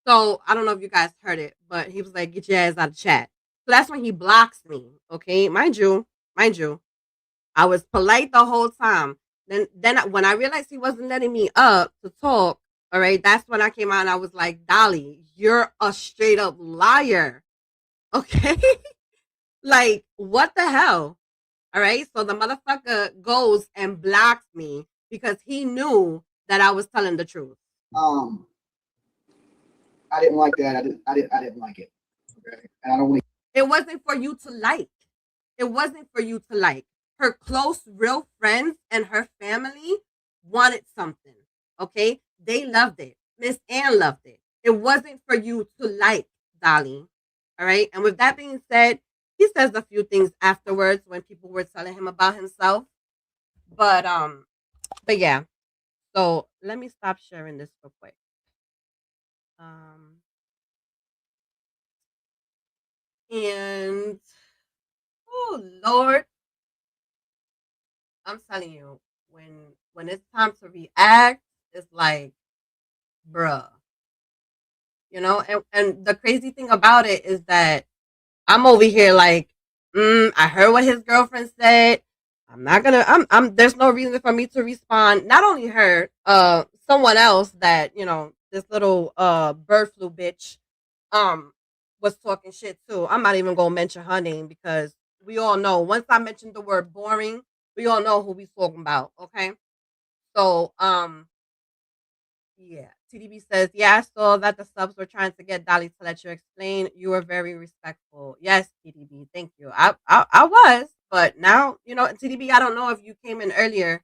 So I don't know if you guys heard it, but he was like, "Get your ass out of chat." So that's when he blocks me. Okay, mind you, I was polite the whole time. Then when I realized he wasn't letting me up to talk, all right, that's when I came out and I was like, "Dolly, you're a straight up liar." Okay, like what the hell? All right, so the motherfucker goes and blocks me because he knew that I was telling the truth. I didn't like that. I didn't like it. Okay, and I don't want. It wasn't for you to like. It wasn't for you to like. Her close, real friends and her family wanted something. Okay, they loved it. Miss Ann loved it. It wasn't for you to like, Dolly. All right. And with that being said, he says a few things afterwards when people were telling him about himself. But yeah. So let me stop sharing this real quick. And oh Lord, I'm telling you, when it's time to react, it's like, bruh. You know, and the crazy thing about it is that I'm over here like, I heard what his girlfriend said. I'm not gonna I'm there's no reason for me to respond. Not only her, someone else that, you know, this little bird flu bitch was talking shit too. I'm not even gonna mention her name because we all know once I mentioned the word boring, we all know who we talking about, okay? So yeah. TDB says, yeah, I saw that the subs were trying to get Dolly to let you explain. You were very respectful. Yes, TDB, thank you. I was, but now, you know, TDB, I don't know if you came in earlier,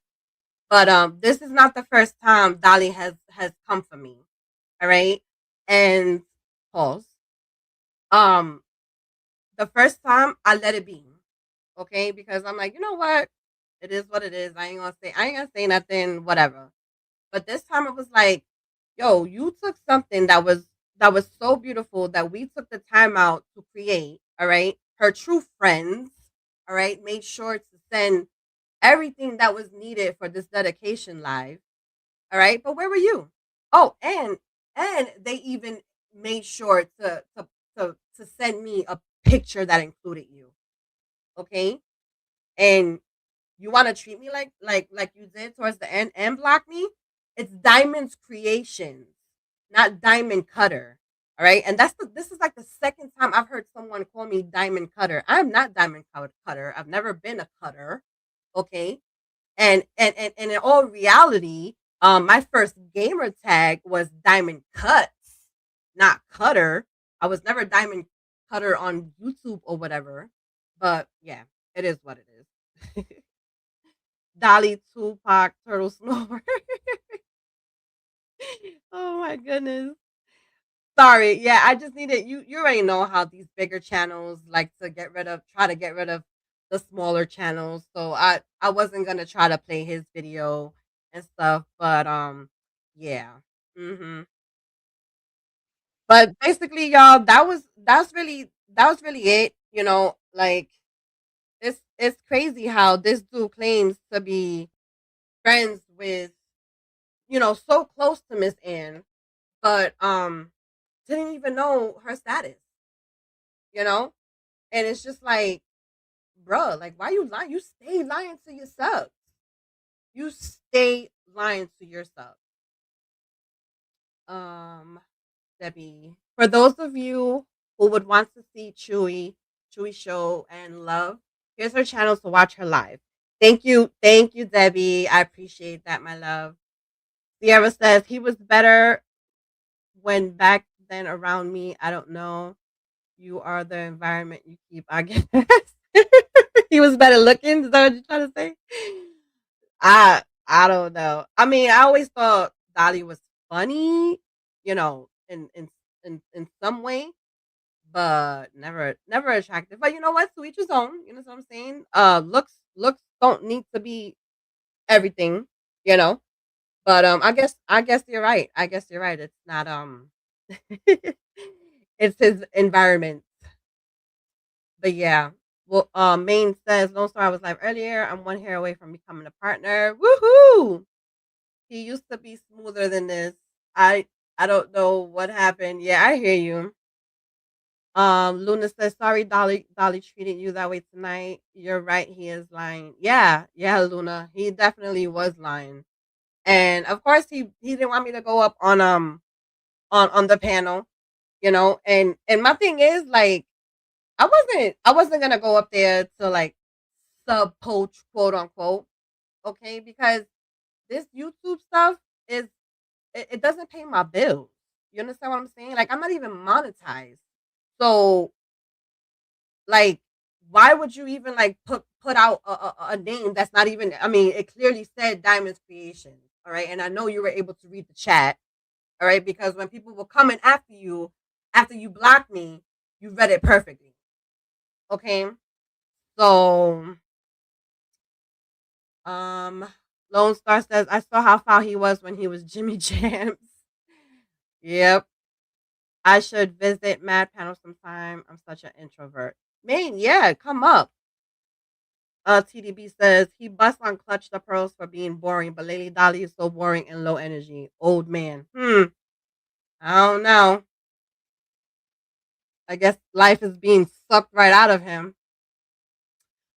but this is not the first time Dolly has come for me. All right. And pause. The first time I let it be. Okay, because I'm like, you know what? It is what it is. I ain't gonna say nothing, whatever. But this time it was like, yo, you took something that was so beautiful that we took the time out to create, all right? Her true friends, all right, made sure to send everything that was needed for this dedication live. All right? But where were you? Oh, and they even made sure to send me a picture that included you. Okay? And you want to treat me like you did towards the end and block me? It's Diamond's Creations, not Diamond Cutter. All right, and this is like the second time I've heard someone call me Diamond Cutter. I'm not Diamond Cutter. I've never been a cutter. Okay, and in all reality, my first gamer tag was Diamond Cuts, not Cutter. I was never Diamond Cutter on YouTube or whatever. But yeah, it is what it is. Dolly, Tupac, Turtle Snore. Oh my goodness. Sorry. Yeah, I just needed you already know how these bigger channels like to try to get rid of the smaller channels. So I wasn't gonna try to play his video and stuff, but yeah. Mhm. But basically, y'all, that was really it. You know, like it's crazy how this dude claims to be friends with, you know, so close to Miss Ann, but didn't even know her status, you know? And it's just like, bruh, like why you lying? You stay lying to yourself. You stay lying to yourself. Debbie, for those of you who would want to see Chewy show and love, here's her channel to watch her live. Thank you, Debbie. I appreciate that, my love. Sierra says he was better when back then around me. I don't know. You are the environment you keep, I guess. He was better looking. Is that what you're trying to say? I don't know. I mean, I always thought Dolly was funny, you know, in some way, but never attractive. But you know what? To each his own. You know what I'm saying? Looks don't need to be everything, you know. But I guess you're right. I guess you're right. It's not it's his environment. But yeah. Well, Maine says Lone Star was live earlier. I'm 1 hair away from becoming a partner. Woohoo! He used to be smoother than this. I don't know what happened. Yeah, I hear you. Luna says, sorry, Dolly treated you that way tonight. You're right, he is lying. Yeah, Luna. He definitely was lying. And of course he didn't want me to go up on the panel, you know, and my thing is like I wasn't gonna go up there to like sub poach, quote unquote, okay, because this YouTube stuff is it doesn't pay my bills. You understand what I'm saying? Like I'm not even monetized. So like why would you even like put out a name that's not even, I mean, it clearly said Diamonds Creations, all right? And I know you were able to read the chat, all right? Because when people were coming after you blocked me, you read it perfectly. Okay? So Lone Star says, I saw how foul he was when he was Jimmy Jams. Yep. I should visit Mad Panel sometime. I'm such an introvert. Man, yeah, come up. TDB says he busts on Clutch the Pearls for being boring, but Lady Dolly is so boring and low energy. Old man. I don't know. I guess life is being sucked right out of him.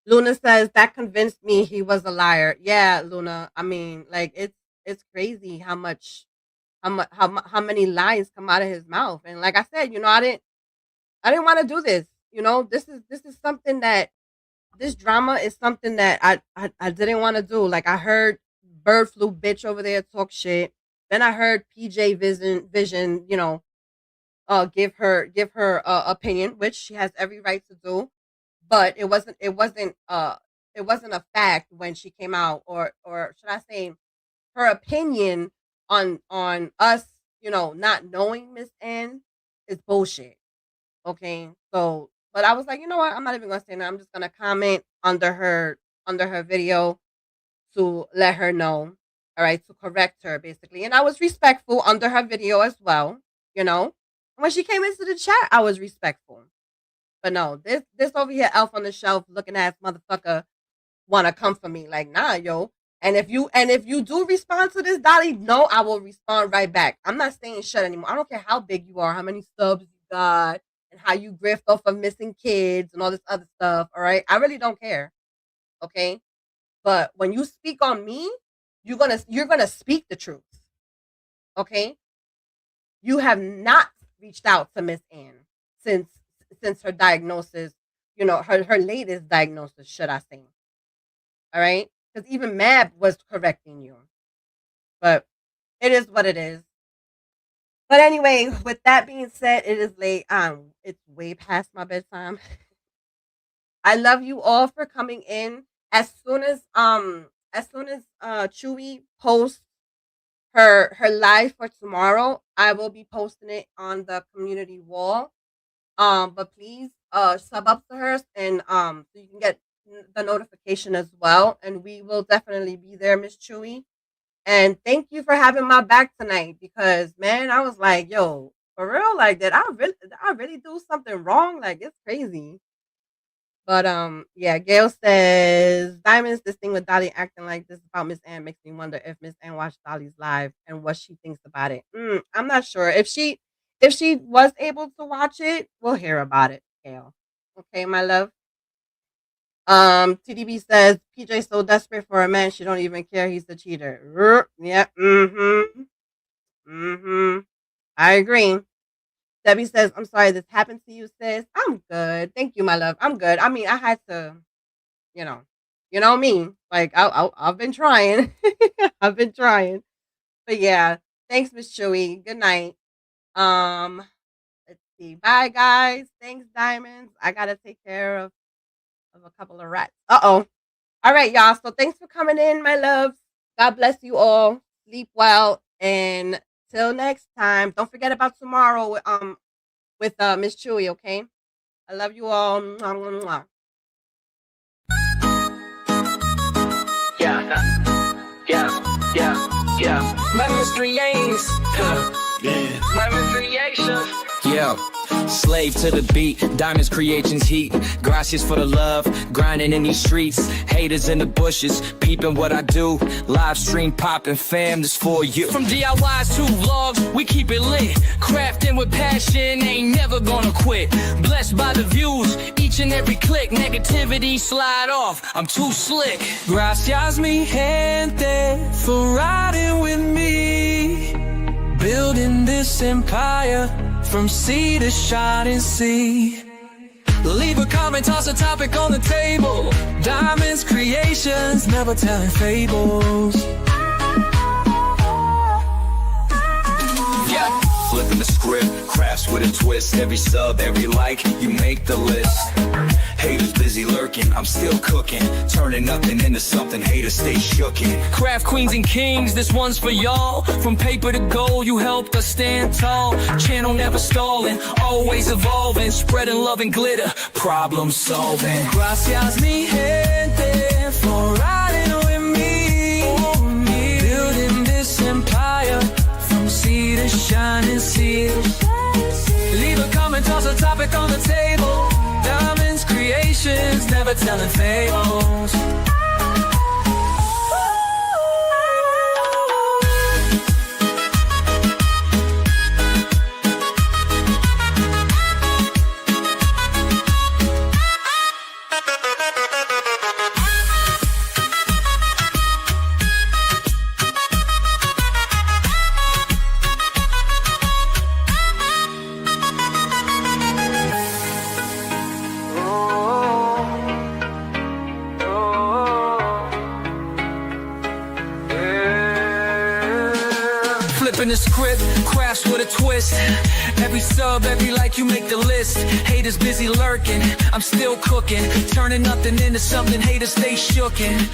Luna says that convinced me he was a liar. Yeah, Luna. I mean, like it's crazy how many lies come out of his mouth. And like I said, you know, I didn't want to do this. You know, this is something that this drama is something that I didn't want to do. Like I heard Bird Flu bitch over there talk shit. Then I heard PJ Vision, you know, give her opinion, which she has every right to do. But it wasn't a fact when she came out, or should I say her opinion on us, you know, not knowing Miss N is bullshit. Okay. So but I was like, you know what? I'm not even gonna say that. I'm just gonna comment under her video to let her know. All right, to correct her basically. And I was respectful under her video as well, you know. When she came into the chat, I was respectful. But no, this over here, elf on the shelf looking ass motherfucker wanna come for me. Like, nah, yo. And if you do respond to this, Dolly, no, I will respond right back. I'm not staying shut anymore. I don't care how big you are, how many subs you got, and how you grift off of missing kids and all this other stuff. All right, I really don't care. Okay, but when you speak on me, you're gonna speak the truth. Okay, you have not reached out to Miss Ann since her diagnosis. You know, her latest diagnosis, should I say? All right, because even Mab was correcting you, but it is what it is. But anyway, with that being said, it is late. It's way past my bedtime. I love you all for coming in. As soon as Chewy posts her live for tomorrow, I will be posting it on the community wall. But please sub up to her and so you can get the notification as well. And we will definitely be there, Miss Chewy. And thank you for having my back tonight, because man, I was like, yo, for real, like did I really do something wrong? Like it's crazy. But yeah, Gail says Diamonds, this thing with Dolly acting like this about Miss Ann makes me wonder if Miss Ann watched Dolly's live and what she thinks about it. I'm not sure. If she was able to watch it, we'll hear about it, Gail. Okay, my love. TDB says PJ so desperate for a man she don't even care he's a cheater. Yeah. I agree. Debbie says, I'm sorry this happened to you, sis. I'm good. Thank you, my love. I'm good. I mean, I had to, you know me. Like I've been trying. I've been trying. But yeah, thanks, Miss Chewy. Good night. Let's see. Bye, guys. Thanks, Diamonds. I gotta take care of a couple of rats. All right, y'all. So thanks for coming in, my loves. God bless you all. Sleep well, and till next time. Don't forget about tomorrow with Miss Chewy. Okay. I love you all. Mwah, mwah, mwah. My mystery aims, my recreation. Yeah, slave to the beat, Diamonds Creations heat. Gracias for the love, grinding in these streets. Haters in the bushes, peeping what I do. Live stream popping, fam, this for you. From DIYs to vlogs, we keep it lit. Crafting with passion, ain't never gonna quit. Blessed by the views, each and every click. Negativity slide off, I'm too slick. Gracias mi gente for riding with me. Building this empire from sea to shining sea. Leave a comment, toss a topic on the table. Diamonds Creations, never telling fables. Yeah, flipping the script, crafts with a twist. Every sub, every like, you make the list. Haters busy lurking, I'm still cooking. Turning nothing into something, haters stay shookin'. Craft queens and kings, this one's for y'all. From paper to gold, you helped us stand tall. Channel never stalling, always evolving. Spreading love and glitter, problem solving. Gracias mi gente for riding with me. Building this empire from sea to shining sea. Leave a comment, toss a topic on the table. Diamonds Creations, never telling fables. Flipping the script, crafts with a twist. Every sub, every like, you make the list. Haters busy lurking, I'm still cooking. Turning nothing into something, haters stay shookin'.